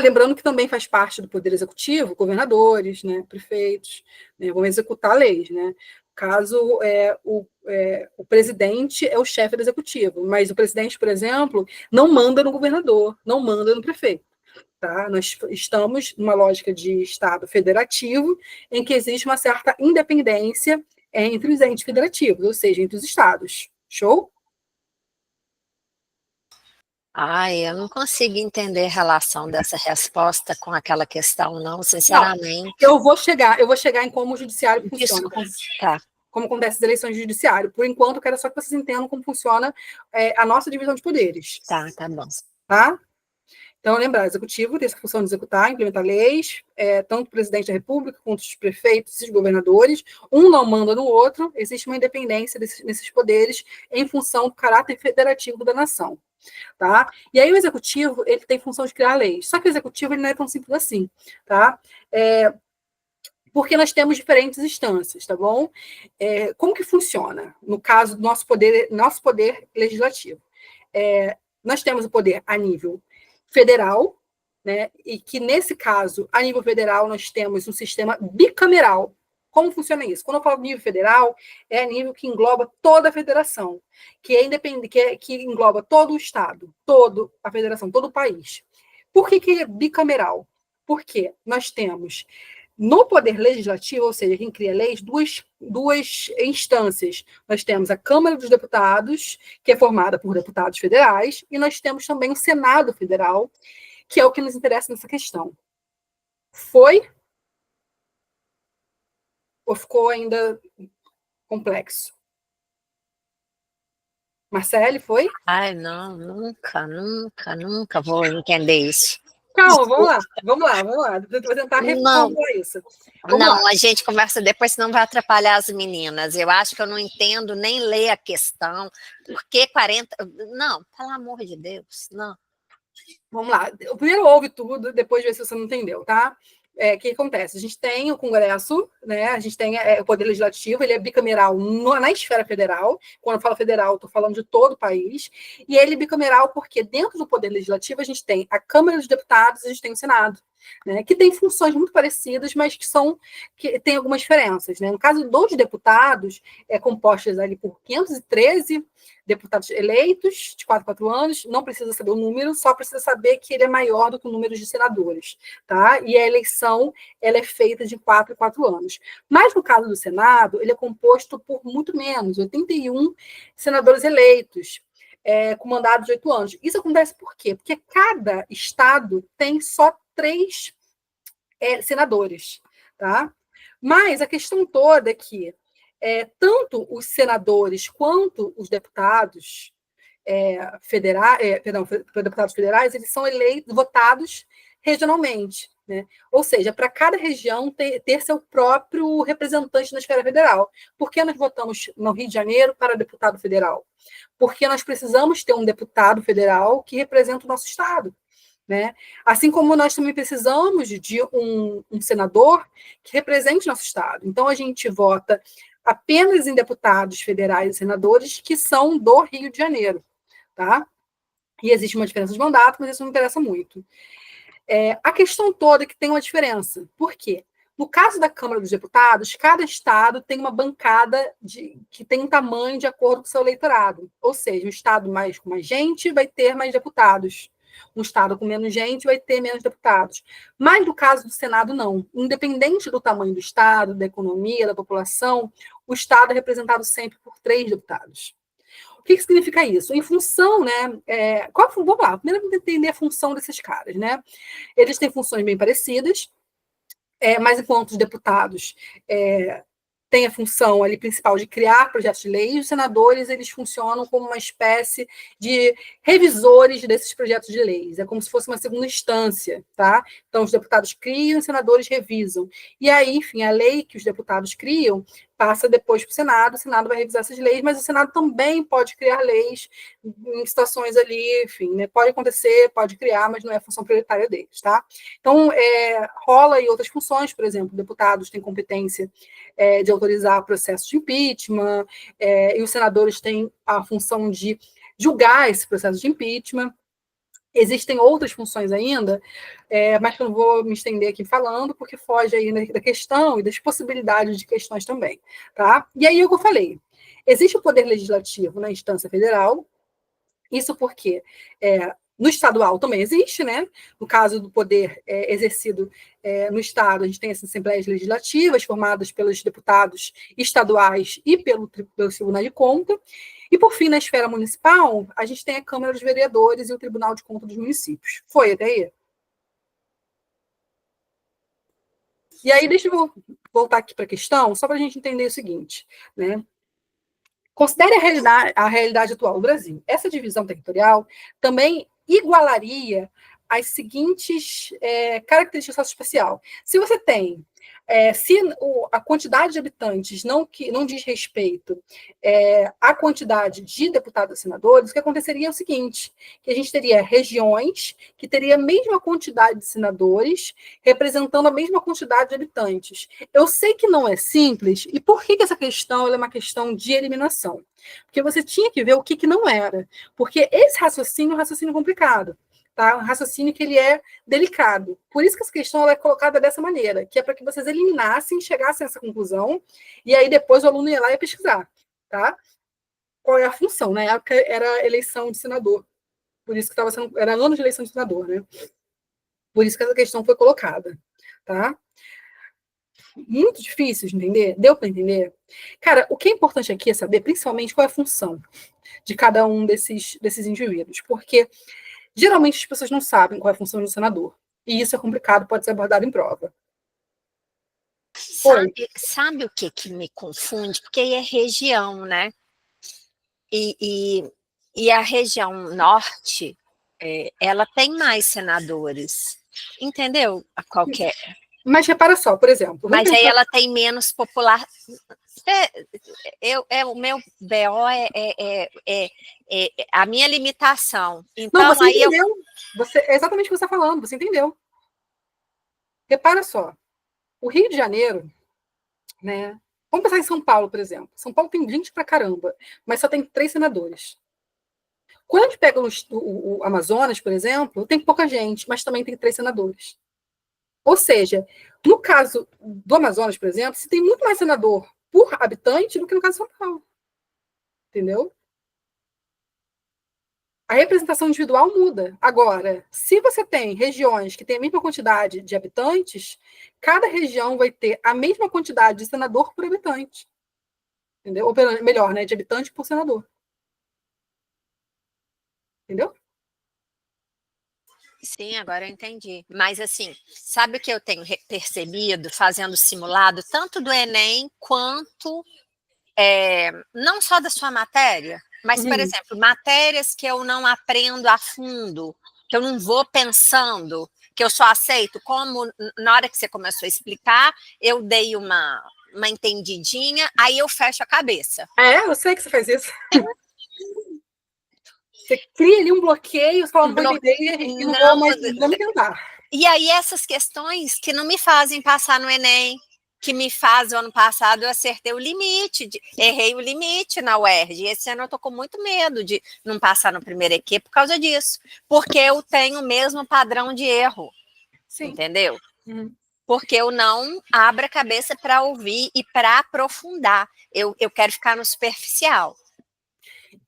Lembrando que também faz parte do Poder Executivo, governadores, né, prefeitos, né, vão executar leis, né? Caso o presidente é o chefe do executivo, mas o presidente, por exemplo, não manda no governador, não manda no prefeito. Tá? Nós estamos numa lógica de Estado federativo, em que existe uma certa independência entre os entes federativos, ou seja, entre os estados. Show? Eu não consigo entender a relação dessa resposta com aquela questão, não, sinceramente. Não, eu vou chegar em como o judiciário funciona. Tá. Como acontece as eleições de judiciário. Por enquanto, eu quero só que vocês entendam como funciona a nossa divisão de poderes. Tá bom. Tá? Então, lembrar, o executivo tem essa função de executar, implementar leis, tanto o presidente da República quanto os prefeitos e os governadores, um não manda no outro, existe uma independência desses poderes em função do caráter federativo da nação. Tá? E aí o executivo ele tem função de criar leis, só que o executivo ele não é tão simples assim, tá? Porque nós temos diferentes instâncias, tá bom? Como que funciona no caso do nosso poder legislativo? Nós temos o poder a nível federal, né? E que nesse caso, a nível federal, nós temos um sistema bicameral. Como funciona isso? Quando eu falo nível federal, é nível que engloba toda a federação, que é independente, que engloba todo o estado, toda a federação, todo o país. Por que é bicameral? Porque nós temos no poder legislativo, ou seja, quem cria leis, duas instâncias. Nós temos a Câmara dos Deputados, que é formada por deputados federais, e nós temos também o Senado Federal, que é o que nos interessa nessa questão. Foi? Ou ficou ainda complexo? Marcele, foi? Não, nunca vou entender isso. Calma, vamos lá. Vou tentar reformular isso. A gente conversa depois, senão vai atrapalhar as meninas. Eu acho que eu não entendo nem ler a questão. Por que 40... Não, pelo amor de Deus, não. Vamos lá. Eu primeiro ouve tudo, depois vê se você não entendeu, tá? O que acontece? A gente tem o Congresso, né? A gente tem o Poder Legislativo, ele é bicameral na esfera federal. Quando eu falo federal, estou falando de todo o país. E ele é bicameral porque dentro do Poder Legislativo a gente tem a Câmara dos Deputados e a gente tem o Senado, né? Que tem funções muito parecidas, mas que tem algumas diferenças, né? No caso dos deputados, compostas ali por 513 deputados eleitos de 4 em 4 anos, não precisa saber o número, só precisa saber que ele é maior do que o número de senadores, tá? E a eleição, ela é feita de 4 em 4 anos. Mas no caso do Senado, ele é composto por muito menos, 81 senadores eleitos, com mandato de 8 anos. Isso acontece por quê? Porque cada estado tem só 3 senadores, tá? Mas a questão toda é que tanto os senadores quanto os deputados deputados federais, eles são votados regionalmente, né? Ou seja, para cada região ter seu próprio representante na esfera federal. Por que nós votamos no Rio de Janeiro para deputado federal? Porque nós precisamos ter um deputado federal que representa o nosso estado, né? Assim como nós também precisamos de um senador que represente nosso estado. Então, a gente vota apenas em deputados federais e senadores que são do Rio de Janeiro, tá? E existe uma diferença de mandato, mas isso não interessa muito. A questão toda é que tem uma diferença. Por quê? No caso da Câmara dos Deputados, cada estado tem uma bancada que tem um tamanho de acordo com o seu eleitorado. Ou seja, um estado com mais gente vai ter mais deputados. Um estado com menos gente vai ter menos deputados. Mas no caso do Senado, não. Independente do tamanho do estado, da economia, da população, o estado é representado sempre por 3 deputados. O que significa isso? Em função, né? Vamos lá, primeiro vamos entender a função desses caras, né? Eles têm funções bem parecidas, mas enquanto os deputados têm a função ali principal de criar projetos de lei, os senadores eles funcionam como uma espécie de revisores desses projetos de leis. É como se fosse uma segunda instância, tá? Então, os deputados criam, os senadores revisam. E aí, enfim, a lei que os deputados criam passa depois para o Senado vai revisar essas leis, mas o Senado também pode criar leis em situações ali, enfim, né? Pode acontecer, pode criar, mas não é a função prioritária deles, tá? Então, rola aí outras funções, por exemplo, deputados têm competência de autorizar processos de impeachment, e os senadores têm a função de julgar esse processo de impeachment. Existem outras funções ainda, mas que eu não vou me estender aqui falando, porque foge aí da questão e das possibilidades de questões também, tá? E aí, o que eu falei, existe o poder legislativo na instância federal, isso porque no estadual também existe, né? No caso do poder exercido no Estado, a gente tem as assembleias legislativas formadas pelos deputados estaduais e pelo Tribunal de Contas. E, por fim, na esfera municipal, a gente tem a Câmara dos Vereadores e o Tribunal de Contas dos Municípios. Foi até aí? E aí, deixa eu voltar aqui para a questão, só para a gente entender o seguinte, né? Considere a realidade atual do Brasil. Essa divisão territorial também igualaria as seguintes características socioespacial. Se você tem, se a quantidade de habitantes não diz respeito à quantidade de deputados e senadores, o que aconteceria é o seguinte, que a gente teria regiões que teria a mesma quantidade de senadores representando a mesma quantidade de habitantes. Eu sei que não é simples, e por que essa questão é uma questão de eliminação? Porque você tinha que ver o que não era. Porque esse raciocínio é um raciocínio complicado. Tá? Um raciocínio que ele é delicado. Por isso que essa questão ela é colocada dessa maneira, que é para que vocês eliminassem, chegassem a essa conclusão, e aí depois o aluno ia lá e pesquisar. Tá? Qual é a função? Na época era eleição de senador. Por isso que era ano de eleição de senador, né? Por isso que essa questão foi colocada. Tá? Muito difícil de entender? Deu para entender? Cara, o que é importante aqui é saber, principalmente, qual é a função de cada um desses indivíduos, porque geralmente as pessoas não sabem qual é a função do senador, e isso é complicado, pode ser abordado em prova. Sabe o que me confunde? Porque aí é região, né? E a região norte, ela tem mais senadores, entendeu? A qualquer... Mas repara só, por exemplo... Mas aí ela tem menos popular... o meu BO a minha limitação. Então, não, você aí entendeu. É exatamente o que você está falando, você entendeu. Repara só, o Rio de Janeiro, né? Vamos pensar em São Paulo, por exemplo. São Paulo tem gente pra caramba, mas só tem 3 senadores. Quando a gente pega o Amazonas, por exemplo, tem pouca gente, mas também tem 3 senadores. Ou seja, no caso do Amazonas, por exemplo, se tem muito mais senador por habitante do que no caso de São Paulo. Entendeu? A representação individual muda. Agora, se você tem regiões que têm a mesma quantidade de habitantes, cada região vai ter a mesma quantidade de senador por habitante. Entendeu? Ou melhor, né, de habitante por senador. Entendeu? Sim, agora eu entendi. Mas, assim, sabe o que eu tenho percebido fazendo simulado, tanto do Enem quanto não só da sua matéria, mas, por exemplo, matérias que eu não aprendo a fundo, que eu não vou pensando, que eu só aceito, como na hora que você começou a explicar, eu dei uma entendidinha, aí eu fecho a cabeça. Eu sei que você faz isso. Você cria ali um bloqueio, você fala, não vou entender e não vou mais tentar. E aí essas questões que não me fazem passar no Enem, que me faz, o ano passado eu acertei o limite, errei o limite na UERJ, e esse ano eu tô com muito medo de não passar no primeiro EQ por causa disso, porque eu tenho o mesmo padrão de erro, sim. Entendeu? Porque eu não abro a cabeça para ouvir e para aprofundar, eu quero ficar no superficial.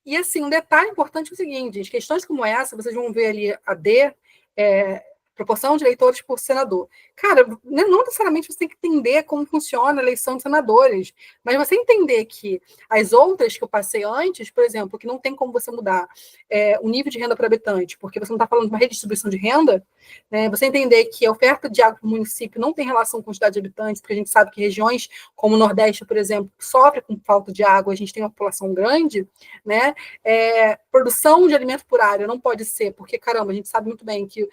E, assim, um detalhe importante é o seguinte, gente, questões como essa, vocês vão ver ali a D, proporção de eleitores por senador. Cara, não necessariamente você tem que entender como funciona a eleição de senadores, mas você entender que as outras que eu passei antes, por exemplo, que não tem como você mudar o nível de renda por habitante, porque você não está falando de uma redistribuição de renda, né? Você entender que a oferta de água para o município não tem relação com a quantidade de habitantes, porque a gente sabe que regiões como o Nordeste, por exemplo, sofrem com falta de água, a gente tem uma população grande, né? Produção de alimento por área não pode ser, porque, caramba, a gente sabe muito bem que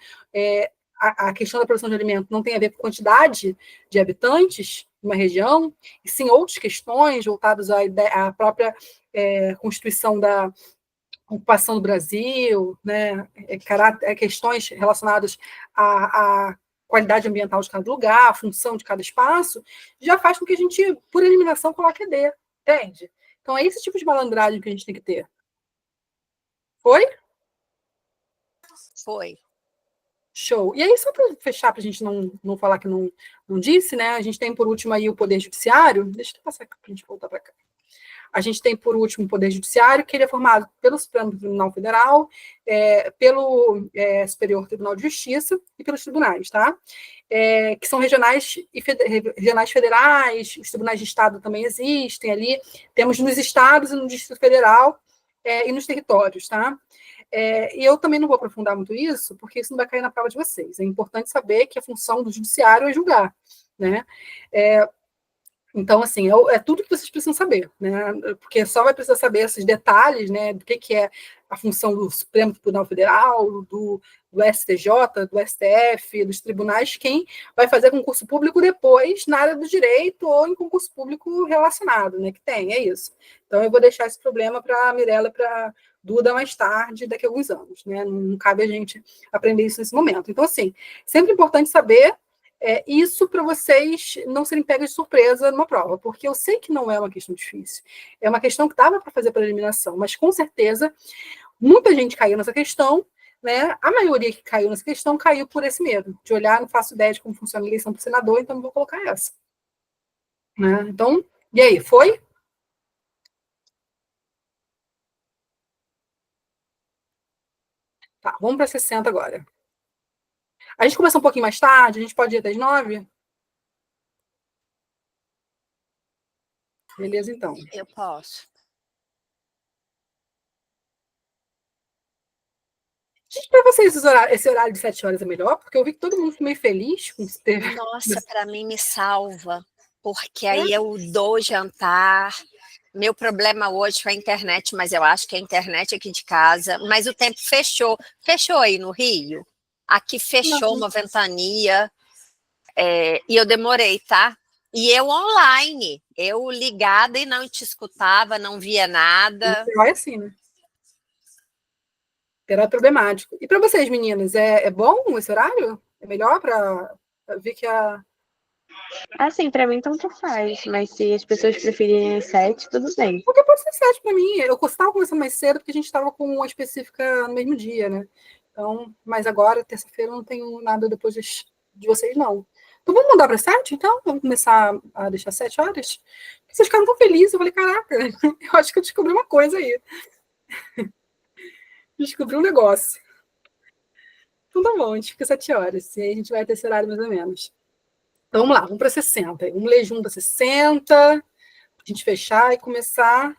a questão da produção de alimento não tem a ver com quantidade de habitantes, uma região, e sim outras questões voltadas à própria constituição da ocupação do Brasil, né, questões relacionadas à qualidade ambiental de cada lugar, a função de cada espaço, já faz com que a gente, por eliminação, coloque ED, entende? Então, é esse tipo de malandragem que a gente tem que ter. Foi? Foi. Show. E aí, só para fechar, para a gente não falar que não disse, né? A gente tem, por último, aí o Poder Judiciário. Deixa eu passar aqui para a gente voltar para cá. A gente tem, por último, o Poder Judiciário, que ele é formado pelo Supremo Tribunal Federal, pelo Superior Tribunal de Justiça e pelos tribunais, tá? Que são regionais regionais federais, os tribunais de Estado também existem ali, temos nos estados e no Distrito Federal e nos territórios, tá? E eu também não vou aprofundar muito isso, porque isso não vai cair na prova de vocês. É importante saber que a função do judiciário é julgar, né? Então, assim, é tudo que vocês precisam saber, né? Porque só vai precisar saber esses detalhes, né? Do que é a função do Supremo Tribunal Federal, do STJ, do STF, dos tribunais, quem vai fazer concurso público depois na área do direito ou em concurso público relacionado, né? Que tem, é isso. Então, eu vou deixar esse problema para a Mirella e para a Duda mais tarde, daqui a alguns anos, né? Não cabe a gente aprender isso nesse momento. Então, assim, sempre importante saber isso para vocês não serem pegas de surpresa numa prova, porque eu sei que não é uma questão difícil, é uma questão que dava para fazer para eliminação, mas com certeza muita gente caiu nessa questão, né? A maioria que caiu nessa questão caiu por esse medo, de olhar, não faço ideia de como funciona a eleição para senador, então não vou colocar essa. Né? Então, e aí, foi? Tá, vamos para 60 agora. A gente começa um pouquinho mais tarde, a gente pode ir até as 9? Beleza, então. Eu posso. Gente, para vocês esse horário de 7 horas é melhor? Porque eu vi que todo mundo ficou meio feliz com ter. Nossa, para mim me salva, porque aí eu dou jantar. Meu problema hoje foi a internet, mas eu acho que a internet aqui de casa. Mas o tempo fechou. Fechou aí no Rio? Aqui fechou uma ventania e eu demorei, tá? E eu online, eu ligada e não te escutava, não via nada. Vai assim, né? Era problemático. E para vocês, meninas, é bom esse horário? É melhor para ver que a. Assim, pra mim tanto faz, mas se as pessoas preferirem as 7, tudo bem. Porque pode ser 7 para mim. Eu estava começando mais cedo porque a gente estava com uma específica no mesmo dia, né? Então, mas agora, terça-feira, eu não tenho nada depois de vocês, não. Então vamos mudar para 7, então? Vamos começar a deixar 7 horas? Vocês ficaram tão felizes. Eu falei, caraca, eu acho que eu descobri uma coisa aí. Descobri um negócio. Então tá bom, a gente fica 7 horas. E aí a gente vai ter esse horário mais ou menos. Então vamos lá, vamos para 60. Vamos ler junto a 60, a gente fechar e começar.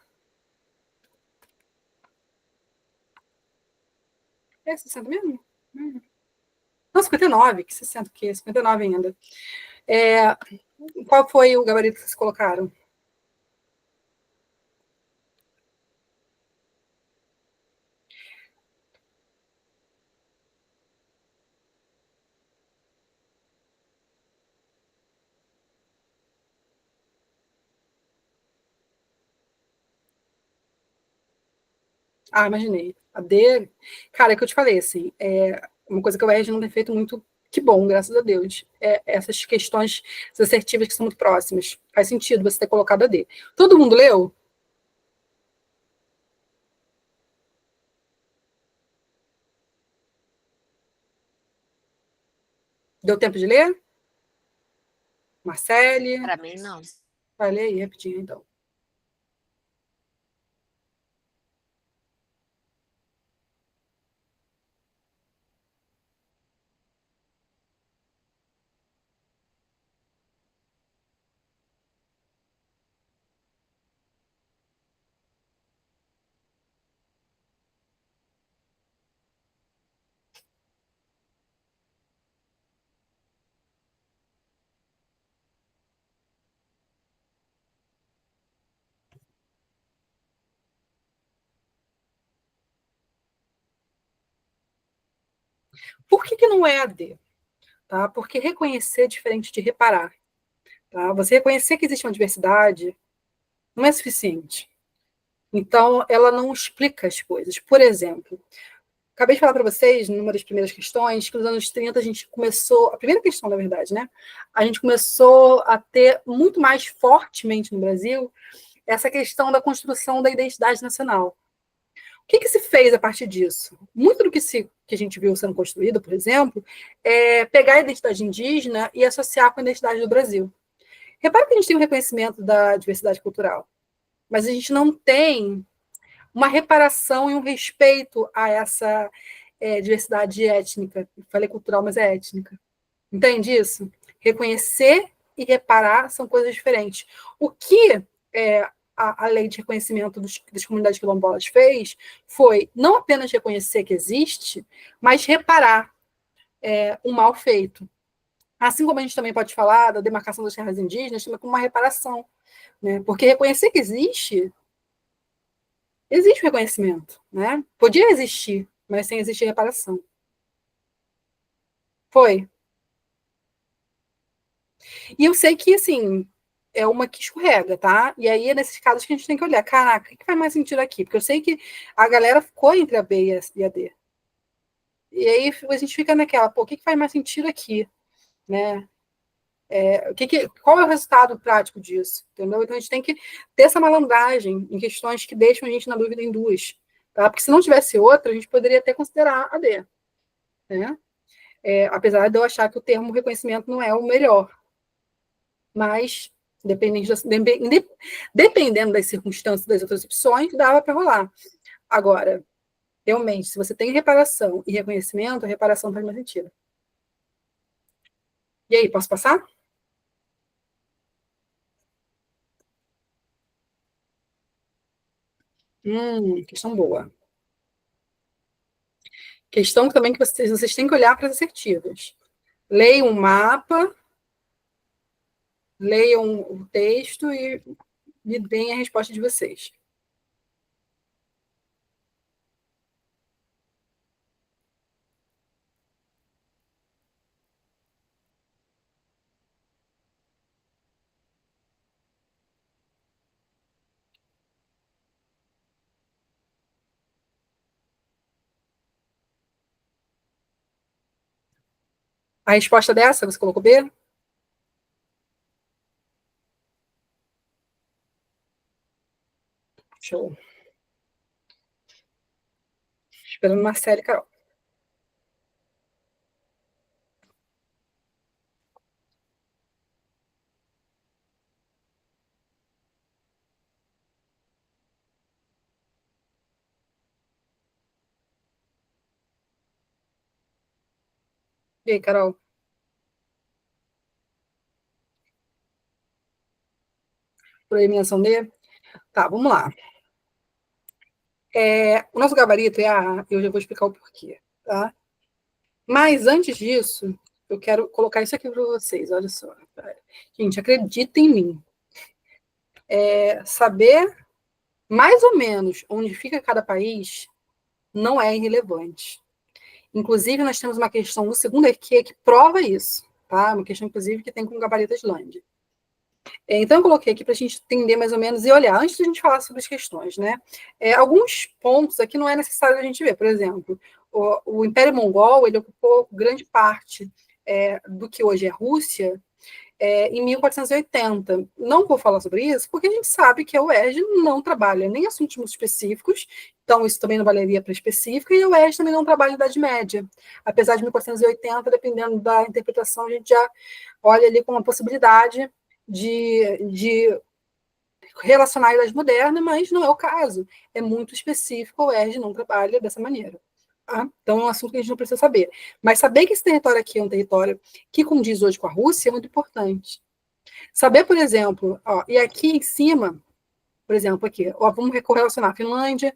É 60 mesmo? Não, 59, que 60 o quê? 59 ainda. Qual foi o gabarito que vocês colocaram? Ah, imaginei. A D, cara, é que eu te falei, assim, uma coisa que o RG não tem feito muito, que bom, graças a Deus. Essas questões assertivas que são muito próximas. Faz sentido você ter colocado a D. Todo mundo leu? Deu tempo de ler? Marcele? Para mim, não. Vai ler aí rapidinho, então. Por que não é a D? Tá? Porque reconhecer é diferente de reparar. Tá? Você reconhecer que existe uma diversidade não é suficiente. Então, ela não explica as coisas. Por exemplo, acabei de falar para vocês, numa das primeiras questões, que nos anos 30 a gente começou, a primeira questão, na verdade, né? A gente começou a ter muito mais fortemente no Brasil essa questão da construção da identidade nacional. O que se fez a partir disso? Muito do que a gente viu sendo construído, por exemplo, é pegar a identidade indígena e associar com a identidade do Brasil. Repara que a gente tem um reconhecimento da diversidade cultural, mas a gente não tem uma reparação e um respeito a essa diversidade étnica. Falei cultural, mas é étnica. Entende isso? Reconhecer e reparar são coisas diferentes. O que a lei de reconhecimento das comunidades quilombolas fez foi não apenas reconhecer que existe, mas reparar um mal feito. Assim como a gente também pode falar da demarcação das terras indígenas, também como uma reparação. Né? Porque reconhecer que existe reconhecimento. Né? Podia existir, mas sem existir reparação. Foi. E eu sei que, assim, é uma que escorrega, tá? E aí é nesses casos que a gente tem que olhar, caraca, o que faz mais sentido aqui? Porque eu sei que a galera ficou entre a B e a D. E aí a gente fica naquela, pô, o que faz mais sentido aqui? Né? Qual é o resultado prático disso? Entendeu? Então a gente tem que ter essa malandragem em questões que deixam a gente na dúvida em duas. Tá? Porque se não tivesse outra, a gente poderia até considerar a D. Né? Apesar de eu achar que o termo reconhecimento não é o melhor. Mas, dependendo das circunstâncias das outras opções, dava para rolar. Agora, realmente, se você tem reparação e reconhecimento, a reparação faz mais sentido. E aí, posso passar? Questão boa. Questão também que vocês têm que olhar para as assertivas. Leiam um mapa, leiam o texto e me deem a resposta de vocês. A resposta dessa, você colocou B? Show. Esperando Marcelo e Carol. E aí, Carol? Por eliminação D? Tá, vamos lá. O nosso gabarito é A, eu já vou explicar o porquê, tá? Mas antes disso, eu quero colocar isso aqui para vocês, olha só. Gente, acredita em mim. Saber mais ou menos onde fica cada país não é irrelevante. Inclusive, nós temos uma questão no segundo EQ que prova isso, tá? Uma questão, inclusive, que tem com o gabarito Islândia. Então, eu coloquei aqui para a gente entender mais ou menos e olhar, antes de a gente falar sobre as questões, né? Alguns pontos aqui não é necessário a gente ver. Por exemplo, o Império Mongol, ele ocupou grande parte do que hoje é Rússia em 1480. Não vou falar sobre isso, porque a gente sabe que a UERJ não trabalha nem assuntos muito específicos, então isso também não valeria para específica, e a UERJ também não trabalha em Idade Média. Apesar de 1480, dependendo da interpretação, a gente já olha ali com uma possibilidade de relacionar a Idade Moderna, mas não é o caso. É muito específico, a UERJ não trabalha dessa maneira. Tá? Então, é um assunto que a gente não precisa saber. Mas saber que esse território aqui é um território que condiz hoje com a Rússia é muito importante. Saber, por exemplo, e aqui em cima, por exemplo, aqui, vamos correlacionar Finlândia,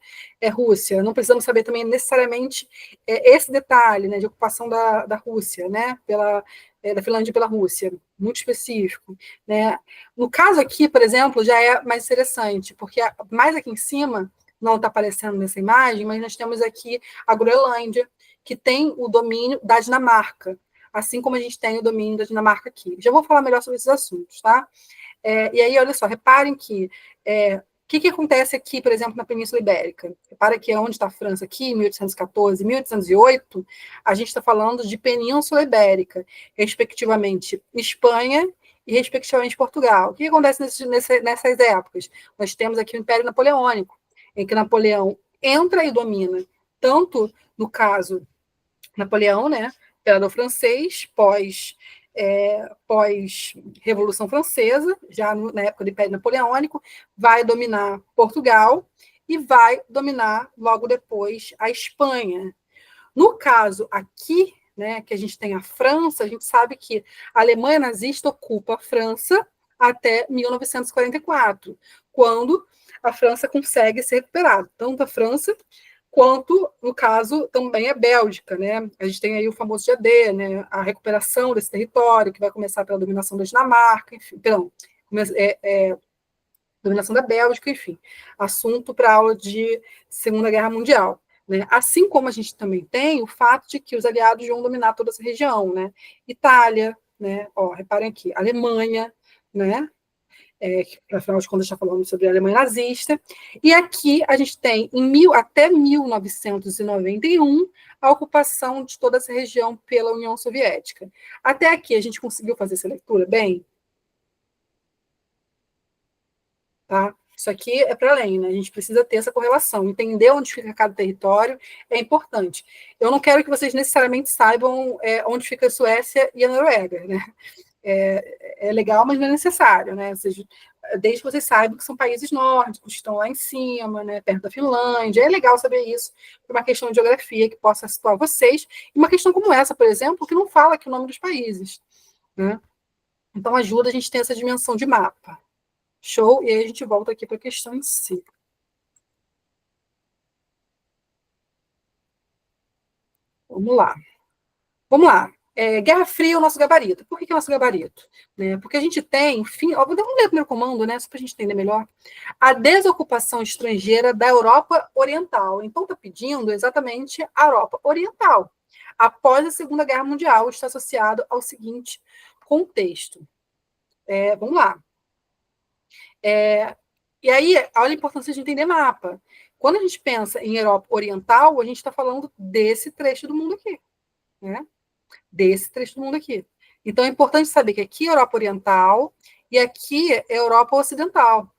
Rússia. Não precisamos saber também necessariamente esse detalhe, né, de ocupação da Rússia, né, da Finlândia pela Rússia, muito específico. Né. No caso aqui, por exemplo, já é mais interessante, porque mais aqui em cima, não está aparecendo nessa imagem, mas nós temos aqui a Groenlândia, que tem o domínio da Dinamarca. assim como a gente tem o domínio da Dinamarca aqui. Já vou falar melhor sobre esses assuntos, tá? E aí, olha só, reparem que o que acontece aqui, por exemplo, na Península Ibérica? Repara que onde está a França aqui, 1814, 1808, a gente está falando de Península Ibérica, respectivamente Espanha e respectivamente Portugal. O que acontece nessas épocas? Nós temos aqui o Império Napoleônico, em que Napoleão entra e domina, tanto no caso Napoleão, né, imperador francês, pós-Revolução Francesa, já na época do Império Napoleônico, vai dominar Portugal e vai dominar, logo depois, a Espanha. No caso aqui, né, que a gente tem a França, a gente sabe que a Alemanha nazista ocupa a França até 1944, quando a França consegue ser recuperada. Tanto a França quanto, no caso, também a Bélgica, né? A gente tem aí o famoso GD, né? A recuperação desse território, que vai começar pela dominação da Dinamarca, enfim, dominação da Bélgica, enfim, assunto para aula de Segunda Guerra Mundial. Né? Assim como a gente também tem o fato de que os aliados vão dominar toda essa região, né? Itália, né? Reparem aqui, Alemanha, né? Afinal de contas, está falando sobre a Alemanha nazista, e aqui a gente tem, até 1991, a ocupação de toda essa região pela União Soviética. Até aqui, a gente conseguiu fazer essa leitura bem? Tá? Isso aqui é para além, né? A gente precisa ter essa correlação, entender onde fica cada território é importante. Eu não quero que vocês necessariamente saibam onde fica a Suécia e a Noruega, né? É legal, mas não é necessário, né? Ou seja, desde que vocês saibam que são países nórdicos, que estão lá em cima, né, perto da Finlândia. É legal saber isso, por uma questão de geografia que possa situar vocês, e uma questão como essa, por exemplo, que não fala aqui o nome dos países. Né? Então, ajuda a gente a ter essa dimensão de mapa. Show? E aí a gente volta aqui para a questão em si. Vamos lá. Vamos lá. Guerra Fria é o nosso gabarito. Por que é o nosso gabarito? Né? Porque a gente tem, vamos ler o primeiro comando, né, só para a gente entender melhor. A desocupação estrangeira da Europa Oriental. Então, está pedindo exatamente a Europa Oriental. Após a Segunda Guerra Mundial, está associado ao seguinte contexto. Vamos lá. E aí, olha a importância de entender mapa. Quando a gente pensa em Europa Oriental, a gente está falando desse trecho do mundo aqui. Né? Desse trecho do mundo aqui. Então, é importante saber que aqui é Europa Oriental e aqui é Europa Ocidental.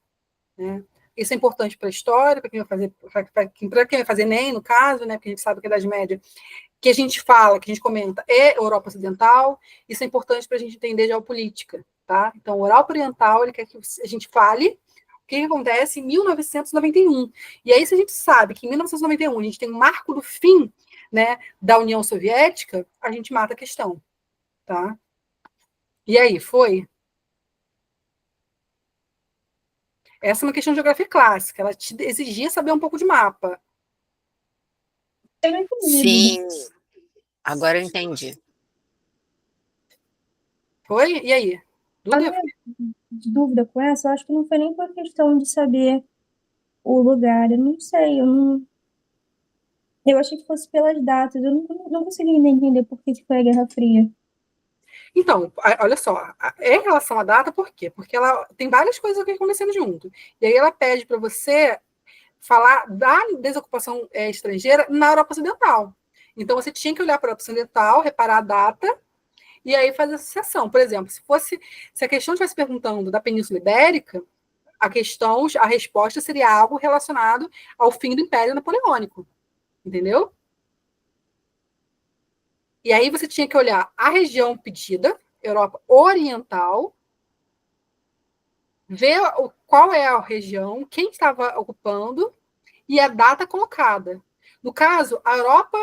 Né? Isso é importante para a história, para quem vai fazer Enem, no caso, né? Porque a gente sabe que a Idade Média, que a gente fala, que a gente comenta, é Europa Ocidental. Isso é importante para a gente entender geopolítica. Tá? Então, Europa Oriental, ele quer que a gente fale o que acontece em 1991. E aí, se a gente sabe que em 1991 a gente tem um marco do fim, né, da União Soviética, a gente mata a questão. Tá? E aí, foi? Essa é uma questão de geografia clássica, ela te exigia saber um pouco de mapa. Sim, agora eu entendi. Foi? E aí? Dúvida com essa, eu acho que não foi nem por questão de saber o lugar, eu não sei, eu achei que fosse pelas datas, eu não consegui ainda entender por que foi a Guerra Fria. Então, olha só, em relação à data, por quê? Porque ela tem várias coisas aqui acontecendo junto. E aí ela pede para você falar da desocupação estrangeira na Europa Ocidental. Então, você tinha que olhar para a Europa Ocidental, reparar a data, e aí fazer a associação. Por exemplo, se a questão estivesse perguntando da Península Ibérica, a resposta seria algo relacionado ao fim do Império Napoleônico. Entendeu? E aí você tinha que olhar a região pedida, Europa Oriental, ver qual é a região, quem estava ocupando e a data colocada. No caso, a Europa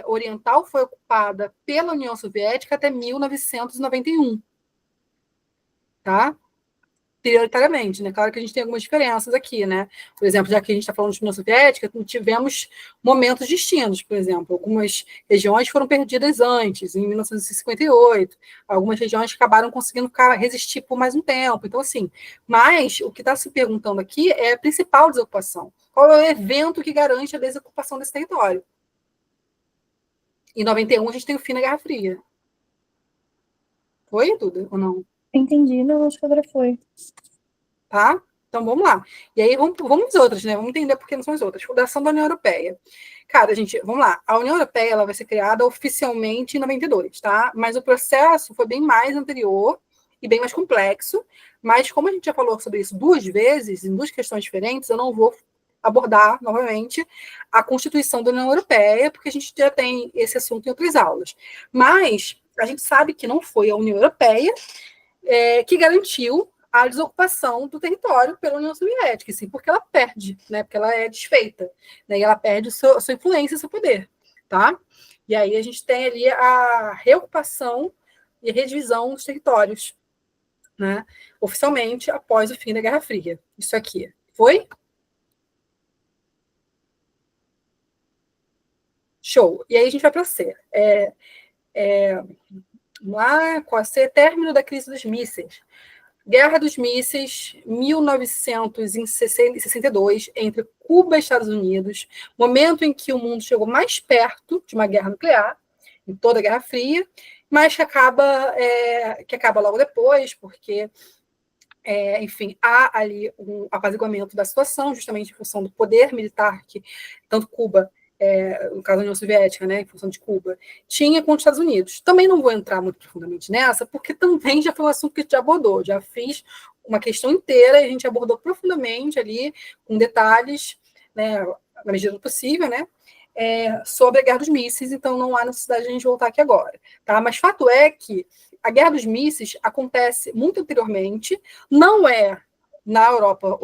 Oriental foi ocupada pela União Soviética até 1991. Tá? Prioritariamente, né? Claro que a gente tem algumas diferenças aqui, né? Por exemplo, já que a gente está falando de União Soviética, tivemos momentos distintos, por exemplo, algumas regiões foram perdidas antes, em 1958, algumas regiões acabaram conseguindo resistir por mais um tempo, então assim, mas o que está se perguntando aqui é a principal desocupação. Qual é o evento que garante a desocupação desse território? Em 91 a gente tem o fim da Guerra Fria. Foi, Duda, ou não? Entendi, não, acho que agora foi. Tá? Então vamos lá. E aí vamos às outras, né? Vamos entender por que não são as outras. Fundação da União Europeia. Cara, gente, vamos lá. A União Europeia ela vai ser criada oficialmente em 92, tá? Mas o processo foi bem mais anterior e bem mais complexo. Mas como a gente já falou sobre isso duas vezes, em duas questões diferentes, eu não vou abordar novamente a Constituição da União Europeia, porque a gente já tem esse assunto em outras aulas. Mas a gente sabe que não foi a União Europeia que garantiu a desocupação do território pela União Soviética, sim, porque ela perde, né? Porque ela é desfeita, né? E ela perde sua influência e seu poder, tá? E aí a gente tem ali a reocupação e a redivisão dos territórios, né? Oficialmente após o fim da Guerra Fria. Isso aqui. Foi? Show. E aí a gente vai para C. Vamos lá, com a C, término da crise dos mísseis. Guerra dos Mísseis, 1962, entre Cuba e Estados Unidos, momento em que o mundo chegou mais perto de uma guerra nuclear, em toda a Guerra Fria, mas que acaba logo depois, porque, enfim, há ali um apaziguamento da situação, justamente em função do poder militar que tanto Cuba no caso da União Soviética, né, em função de Cuba, tinha com os Estados Unidos. Também não vou entrar muito profundamente nessa, porque também já foi um assunto que a gente abordou. Já fiz uma questão inteira e a gente abordou profundamente ali, com detalhes, né, na medida do possível, né, sobre a Guerra dos Mísseis, então não há necessidade de a gente voltar aqui agora. Tá? Mas fato é que a Guerra dos Mísseis acontece muito anteriormente, não é na Europa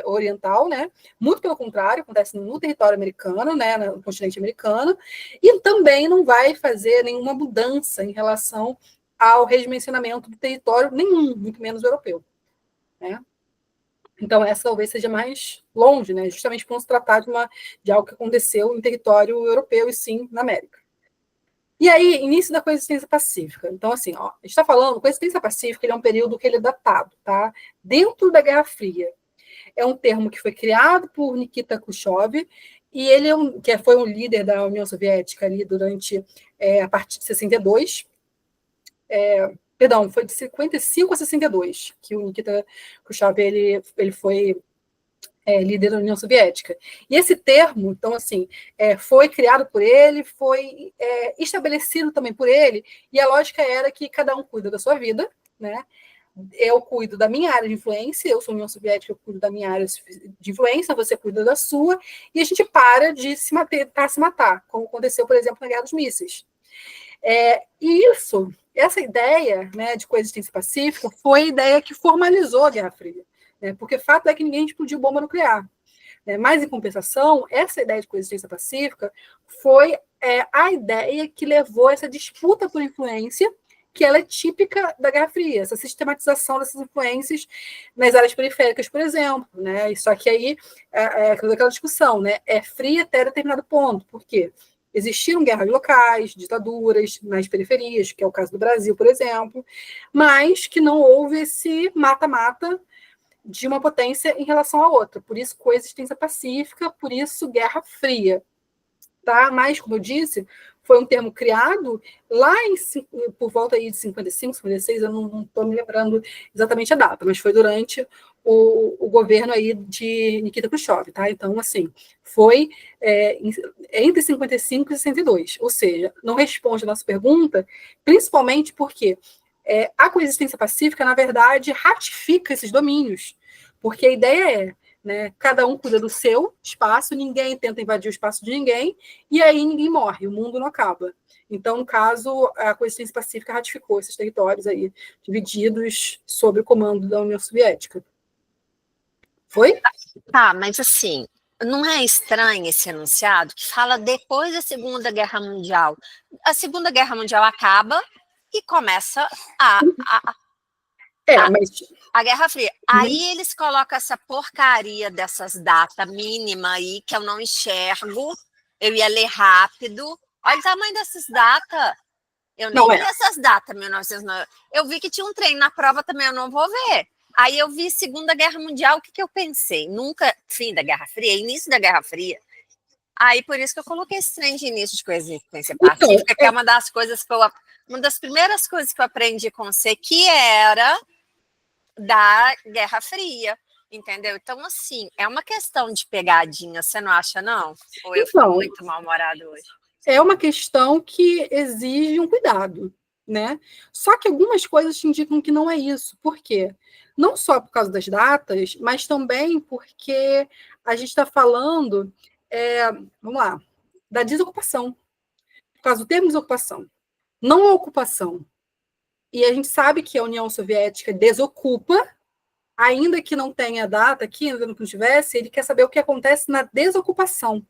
oriental, né? Muito pelo contrário, acontece no território americano, né? No continente americano, e também não vai fazer nenhuma mudança em relação ao redimensionamento do território nenhum, muito menos o europeu, né? Então, essa talvez seja mais longe, né? Justamente por não se tratar de algo que aconteceu em território europeu e sim na América. E aí, início da coexistência pacífica. Então, assim, ó, a gente está falando, coexistência pacífica ele é um período que ele é datado, tá? Dentro da Guerra Fria. É um termo que foi criado por Nikita Khrushchev, e ele que foi um líder da União Soviética ali durante a partir de 62. Perdão, foi de 55 a 62 que o Nikita Khrushchev ele foi líder da União Soviética. E esse termo, então, assim, foi criado por ele, foi estabelecido também por ele, e a lógica era que cada um cuida da sua vida, né? Eu cuido da minha área de influência, eu sou União Soviética, eu cuido da minha área de influência, você cuida da sua, e a gente para de se matar, como aconteceu, por exemplo, na Guerra dos Mísseis. E essa ideia, né, de coexistência pacífica foi a ideia que formalizou a Guerra Fria, né, porque o fato é que ninguém explodiu bomba nuclear. Né, mas, em compensação, essa ideia de coexistência pacífica foi a ideia que levou essa disputa por influência, que ela é típica da Guerra Fria, essa sistematização dessas influências nas áreas periféricas, por exemplo. Né, só que aí aquela discussão, né, é fria até determinado ponto. Por quê? Existiram guerras locais, ditaduras nas periferias, que é o caso do Brasil, por exemplo, mas que não houve esse mata-mata de uma potência em relação à outra. Por isso, coexistência pacífica, por isso, Guerra Fria. Tá? Mas, como eu disse, foi um termo criado lá por volta aí de 55, 56, eu não estou me lembrando exatamente a data, mas foi durante o governo aí de Nikita Khrushchev, tá? Então, assim, foi entre 55 e 62, ou seja, não responde a nossa pergunta, principalmente porque a coexistência pacífica, na verdade, ratifica esses domínios, porque a ideia né, cada um cuida do seu espaço, ninguém tenta invadir o espaço de ninguém, e aí ninguém morre, o mundo não acaba. Então, no caso, a coexistência pacífica ratificou esses territórios aí, divididos sob o comando da União Soviética. Foi? Tá, mas assim, não é estranho esse enunciado que fala depois da Segunda Guerra Mundial? A Segunda Guerra Mundial acaba e começa a Guerra Fria. Aí eles colocam essa porcaria dessas datas mínimas aí, que eu não enxergo, eu ia ler rápido. Olha o tamanho dessas datas. Eu nem vi essas datas, 1909. Eu vi que tinha um trem na prova também, eu não vou ver. Aí eu vi Segunda Guerra Mundial, o que eu pensei? Nunca fim da Guerra Fria, início da Guerra Fria. Aí por isso que eu coloquei esse trem de início de coexistência pacífica, que é uma das coisas que eu uma das primeiras coisas que eu aprendi com você, que era da Guerra Fria, entendeu? Então, assim, é uma questão de pegadinha, você não acha, não? Ou eu fui Então, muito mal-humorada hoje? é uma questão que exige um cuidado, né? Só que algumas coisas te indicam que não é isso. Por quê? Não só por causa das datas, mas também porque a gente está falando, vamos lá, da desocupação, por causa do termo desocupação. Não a ocupação. E a gente sabe que a União Soviética desocupa, ainda que não tenha data aqui, ainda que não tivesse, ele quer saber o que acontece na desocupação.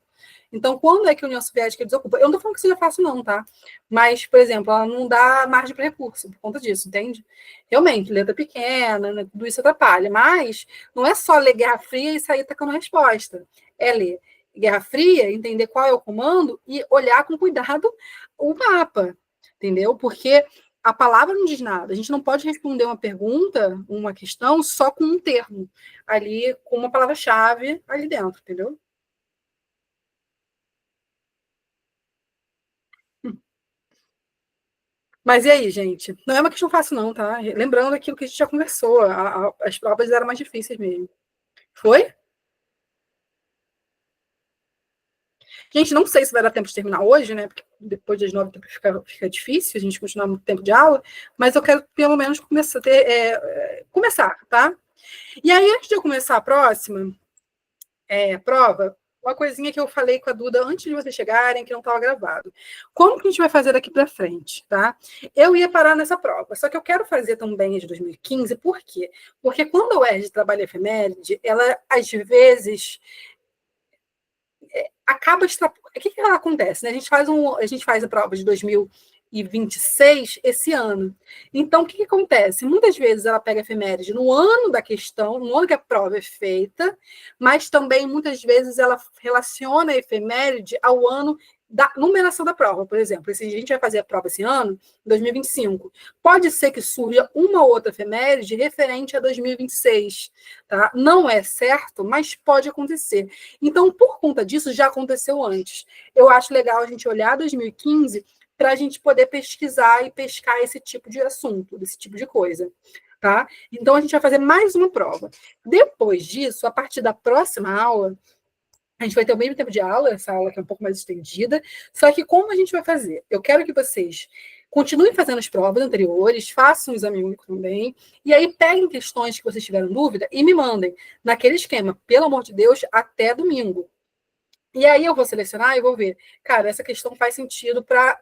Então, quando é que a União Soviética desocupa? Eu não estou falando que seja fácil, não, tá? Mas, por exemplo, ela não dá margem para recurso por conta disso, entende? Realmente, letra pequena, né, tudo isso atrapalha. Mas não é só ler Guerra Fria e sair tacando a resposta. É ler Guerra Fria, entender qual é o comando e olhar com cuidado o mapa, entendeu? Porque a palavra não diz nada. A gente não pode responder uma pergunta, uma questão, só com um termo ali, com uma palavra-chave ali dentro, entendeu? Mas e aí, gente? Não é uma questão fácil, não, tá? Lembrando aquilo que a gente já conversou, as provas eram mais difíceis mesmo. Foi? Gente, não sei se vai dar tempo de terminar hoje, né? Porque depois das 9 fica difícil a gente continuar muito tempo de aula, mas eu quero pelo menos começar, tá? E aí, antes de eu começar a próxima prova, uma coisinha que eu falei com a Duda antes de vocês chegarem, que não estava gravado. Como que a gente vai fazer daqui para frente, tá? Eu ia parar nessa prova, só que eu quero fazer também a de 2015, por quê? Porque quando a UERJ trabalha efeméride, ela, às vezes, acaba extrapolando. O que que ela acontece? Né? A gente faz a prova de 2026 esse ano. Então, o que que acontece? Muitas vezes ela pega a efeméride no ano da questão, no ano que a prova é feita, mas também muitas vezes ela relaciona a efeméride ao ano da numeração da prova, por exemplo. Se a gente vai fazer a prova esse ano, 2025, pode ser que surja uma outra efeméride referente a 2026, tá? Não é certo, mas pode acontecer. Então, por conta disso, já aconteceu antes. Eu acho legal a gente olhar 2015 para a gente poder pesquisar e pescar esse tipo de assunto, desse tipo de coisa. Tá? Então, a gente vai fazer mais uma prova. Depois disso, a partir da próxima aula, a gente vai ter o mesmo tempo de aula, essa aula que é um pouco mais estendida, só que como a gente vai fazer? Eu quero que vocês continuem fazendo as provas anteriores, façam o exame único também, e aí peguem questões que vocês tiveram dúvida e me mandem naquele esquema, pelo amor de Deus, até domingo. E aí eu vou selecionar e vou ver, cara, essa questão faz sentido para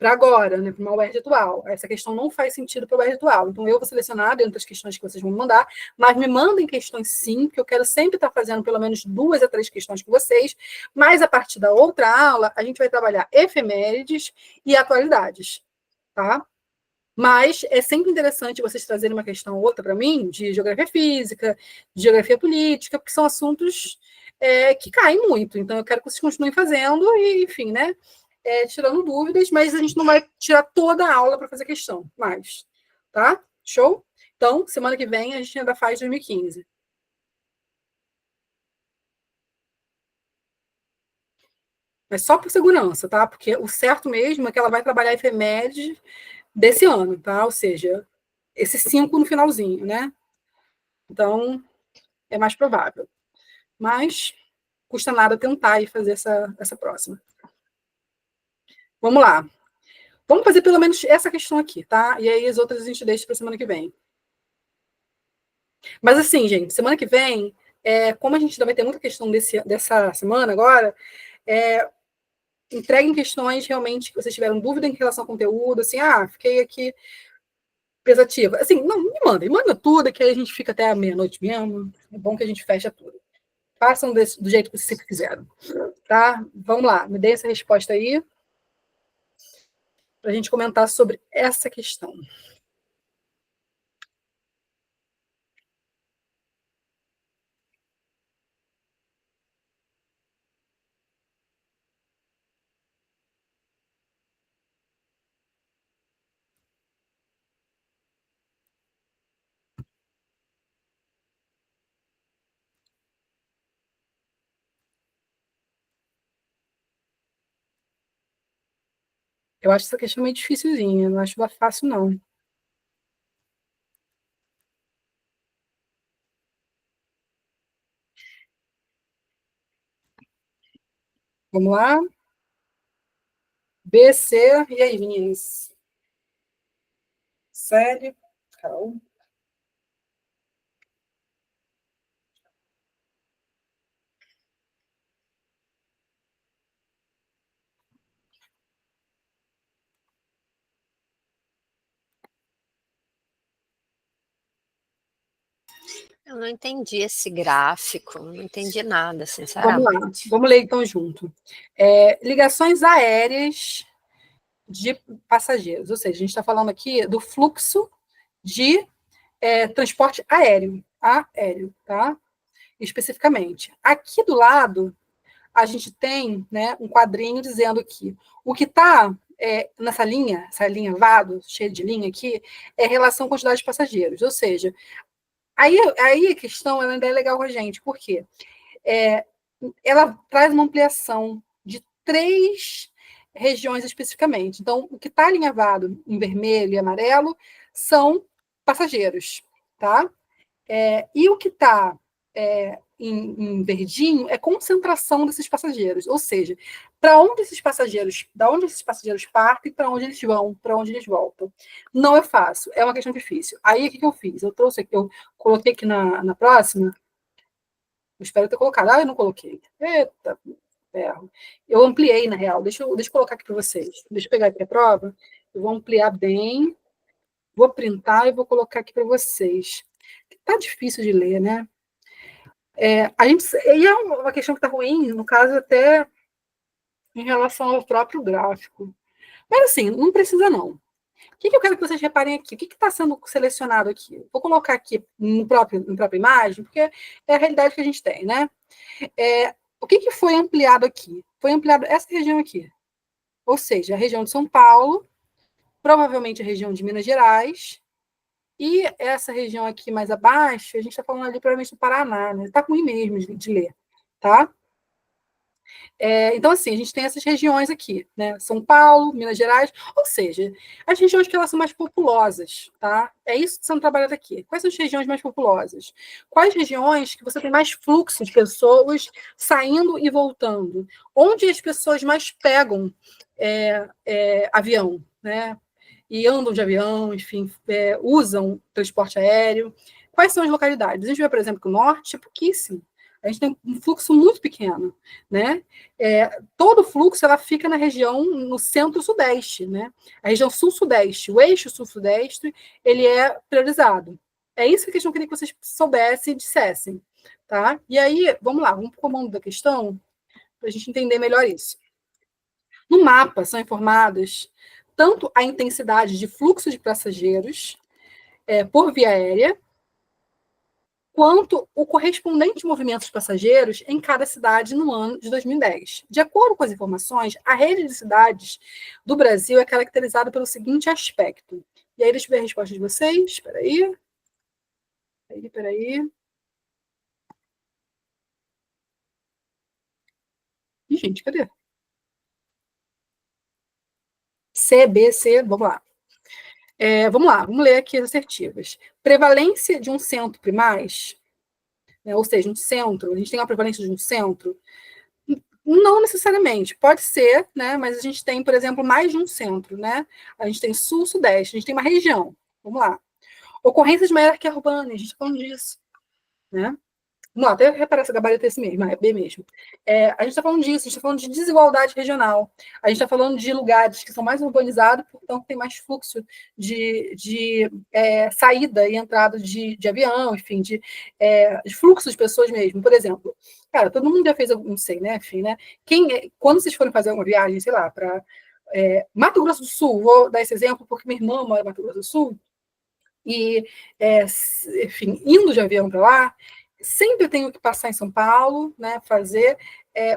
agora, né, para uma UERJ atual. Essa questão não faz sentido para a UERJ atual. Então eu vou selecionar dentro das questões que vocês vão me mandar, mas me mandem questões sim, que eu quero sempre estar fazendo pelo menos 2 a 3 questões com vocês, mas a partir da outra aula a gente vai trabalhar efemérides e atualidades, tá? Mas é sempre interessante vocês trazerem uma questão ou outra para mim, de geografia física, de geografia política, porque são assuntos que caem muito. Então, eu quero que vocês continuem fazendo e, enfim, né? Tirando dúvidas, mas a gente não vai tirar toda a aula para fazer questão mais. Tá? Show? Então, semana que vem a gente ainda faz 2015. Mas só por segurança, tá? Porque o certo mesmo é que ela vai trabalhar efeméride desse ano, tá? Ou seja, esses 5 no finalzinho, né? Então, é mais provável. Mas custa nada tentar e fazer essa próxima. Vamos lá. Vamos fazer pelo menos essa questão aqui, tá? E aí as outras a gente deixa para semana que vem. Mas assim, gente, semana que vem, como a gente ainda vai ter muita questão dessa semana agora, entreguem questões realmente que vocês tiveram dúvida em relação ao conteúdo, assim, fiquei aqui pensativa. Assim, não, me mandem, manda tudo, que aí a gente fica até a meia-noite mesmo. É bom que a gente fecha tudo. Façam do jeito que vocês sempre fizeram. Tá? Vamos lá, me dê essa resposta aí para a gente comentar sobre essa questão. Eu acho essa questão meio dificilzinha, não acho fácil, não. Vamos lá? B, C, e aí, meninas? Sério? Carol? Eu não entendi esse gráfico, não entendi nada, Vamos lá, sinceramente. vamos ler então junto. Ligações aéreas de passageiros, ou seja, a gente está falando aqui do fluxo de transporte aéreo, tá? Especificamente. Aqui do lado, a gente tem, né, um quadrinho dizendo que o que está nessa linha, essa linha vado, cheia de linha aqui, é relação quantidade de passageiros, ou seja, aí a questão ainda é legal com a gente, por quê? Ela traz uma ampliação de 3 regiões especificamente. Então, o que está alinhavado em vermelho e amarelo são passageiros, tá? E o que está em verdinho é concentração desses passageiros, ou seja, para onde esses passageiros, da onde esses passageiros partem, para onde eles vão, para onde eles voltam. Não é fácil, é uma questão difícil. Aí, o que eu fiz? Eu trouxe aqui, eu coloquei aqui na próxima, eu espero ter colocado. Eu não coloquei. Eita, ferro. Eu ampliei, na real. Deixa eu colocar aqui para vocês. Deixa eu pegar aqui a prova. Eu vou ampliar bem. Vou printar e vou colocar aqui para vocês. Tá difícil de ler, né? E é uma questão que está ruim, no caso, até em relação ao próprio gráfico. Mas, assim, não precisa, não. O que eu quero que vocês reparem aqui? O que está sendo selecionado aqui? Vou colocar aqui na própria imagem, porque é a realidade que a gente tem, né? O que foi ampliado aqui? Foi ampliado essa região aqui. Ou seja, a região de São Paulo, provavelmente a região de Minas Gerais, e essa região aqui mais abaixo, a gente está falando ali provavelmente do Paraná, né? Está ruim mesmo de ler, tá? Então, assim, a gente tem essas regiões aqui, né? São Paulo, Minas Gerais, ou seja, as regiões que elas são mais populosas, tá? É isso que são trabalhadas aqui. Quais são as regiões mais populosas? Quais regiões que você tem mais fluxo de pessoas saindo e voltando? Onde as pessoas mais pegam avião, né? E andam de avião, enfim, usam transporte aéreo. Quais são as localidades? A gente vê, por exemplo, que o norte é pouquíssimo. A gente tem um fluxo muito pequeno, né? Todo o fluxo ela fica na região, no centro-sudeste, né? A região sul-sudeste, o eixo sul-sudeste, ele é priorizado. É isso que a questão queria que vocês soubessem e dissessem, tá? E aí, vamos lá, vamos para o comando da questão, para a gente entender melhor isso. No mapa são informadas tanto a intensidade de fluxo de passageiros por via aérea, quanto o correspondente movimento de passageiros em cada cidade no ano de 2010. De acordo com as informações, a rede de cidades do Brasil é caracterizada pelo seguinte aspecto. E aí, deixa eu ver a resposta de vocês. Espera aí. Peraí. Ih, gente, cadê? C, B, C, vamos lá. Vamos ler aqui as assertivas. Prevalência de um centro primais, né, ou seja, um centro, a gente tem uma prevalência de um centro? Não necessariamente, pode ser, né, mas a gente tem, por exemplo, mais de um centro, né? A gente tem sul, sudeste, a gente tem uma região. Vamos lá. Ocorrências de maior que urbana, a gente está falando disso, né? Não, até reparar essa gabarito esse mesmo, é B mesmo. A gente está falando disso, a gente está falando de desigualdade regional. A gente está falando de lugares que são mais urbanizados, portanto, tem mais fluxo de saída e entrada de avião, enfim, de fluxo de pessoas mesmo. Por exemplo, cara, todo mundo já fez, não sei, né? Enfim, né? Quando vocês forem fazer uma viagem, sei lá, para Mato Grosso do Sul, vou dar esse exemplo porque minha irmã mora em Mato Grosso do Sul, e, enfim, indo de avião para lá, sempre tenho que passar em São Paulo, né, fazer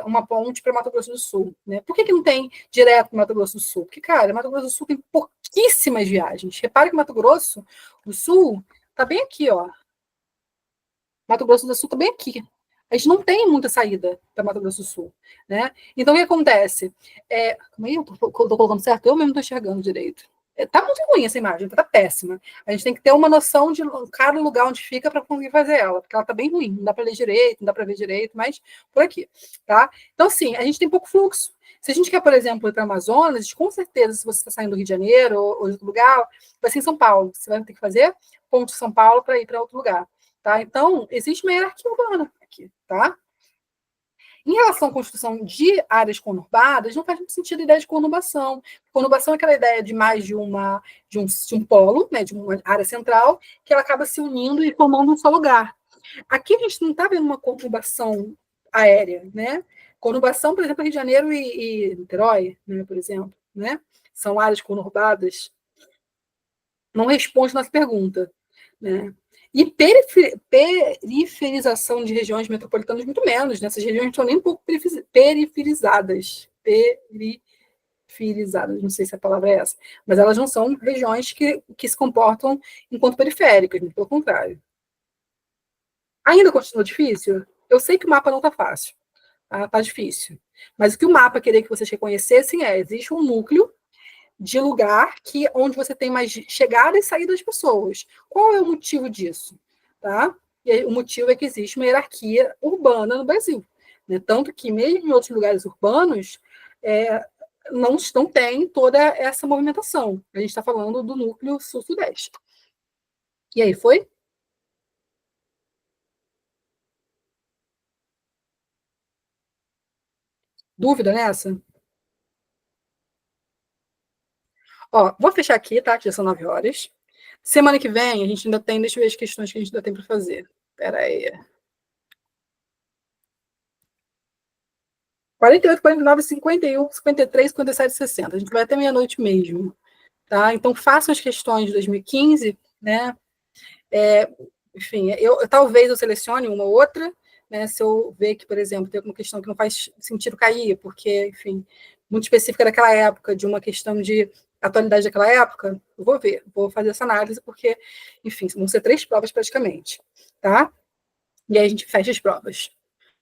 uma ponte para Mato Grosso do Sul. Né? Por que não tem direto para Mato Grosso do Sul? Porque, cara, Mato Grosso do Sul tem pouquíssimas viagens. Repare que Mato Grosso do Sul está bem aqui, ó. Mato Grosso do Sul está bem aqui. A gente não tem muita saída para Mato Grosso do Sul, né? Então, o que acontece? Calma aí, eu tô colocando certo? Eu mesmo estou enxergando direito. Tá muito ruim essa imagem, tá péssima. A gente tem que ter uma noção de cada lugar onde fica para conseguir fazer ela, porque ela tá bem ruim, não dá para ler direito, não dá para ver direito, mas por aqui, tá? Então, assim, a gente tem pouco fluxo. Se a gente quer, por exemplo, ir para Amazonas, com certeza, se você está saindo do Rio de Janeiro ou de outro lugar, vai ser em São Paulo. Você vai ter que fazer ponto de São Paulo para ir para outro lugar, tá? Então, existe uma hierarquia urbana aqui, tá? Em relação à construção de áreas conurbadas, não faz muito sentido a ideia de conurbação. Conurbação é aquela ideia de mais de um polo, né, de uma área central, que ela acaba se unindo e formando um só lugar. Aqui a gente não está vendo uma conurbação aérea, né? Conurbação, por exemplo, Rio de Janeiro e Niterói, né, por exemplo, né? São áreas conurbadas. Não responde nossa pergunta, né? E periferização de regiões metropolitanas, muito menos, né? Essas regiões não estão nem um pouco periferizadas. Periferizadas, não sei se a palavra é essa, mas elas não são regiões que se comportam enquanto periféricas, muito pelo contrário. Ainda continua difícil? Eu sei que o mapa não está fácil, tá difícil. Mas o que o mapa queria que vocês reconhecessem existe um núcleo de lugar onde você tem mais chegada e saída das pessoas. Qual é o motivo disso? Tá? E aí, o motivo é que existe uma hierarquia urbana no Brasil. Né? Tanto que, mesmo em outros lugares urbanos, não tem toda essa movimentação. A gente está falando do núcleo sul-sudeste. E aí, foi? Dúvida nessa? Ó, vou fechar aqui, tá? Que já são 9 horas. Semana que vem, a gente ainda tem... Deixa eu ver as questões que a gente ainda tem para fazer. Espera aí. 48, 49, 51, 53, 57, 60. A gente vai até meia-noite mesmo. Tá? Então, façam as questões de 2015, né? Enfim, talvez eu selecione uma ou outra, né? Se eu ver que, por exemplo, tem alguma questão que não faz sentido cair, porque, enfim, muito específica daquela época, de uma questão de atualidade daquela época, eu vou ver, vou fazer essa análise, porque, enfim, vão ser 3 provas praticamente, tá? E aí a gente fecha as provas,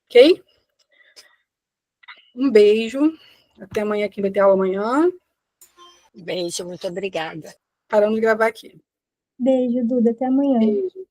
ok? Um beijo, até amanhã, quem vai ter aula amanhã. Beijo, muito obrigada. Paramos de gravar aqui. Beijo, Duda. Até amanhã. Beijo.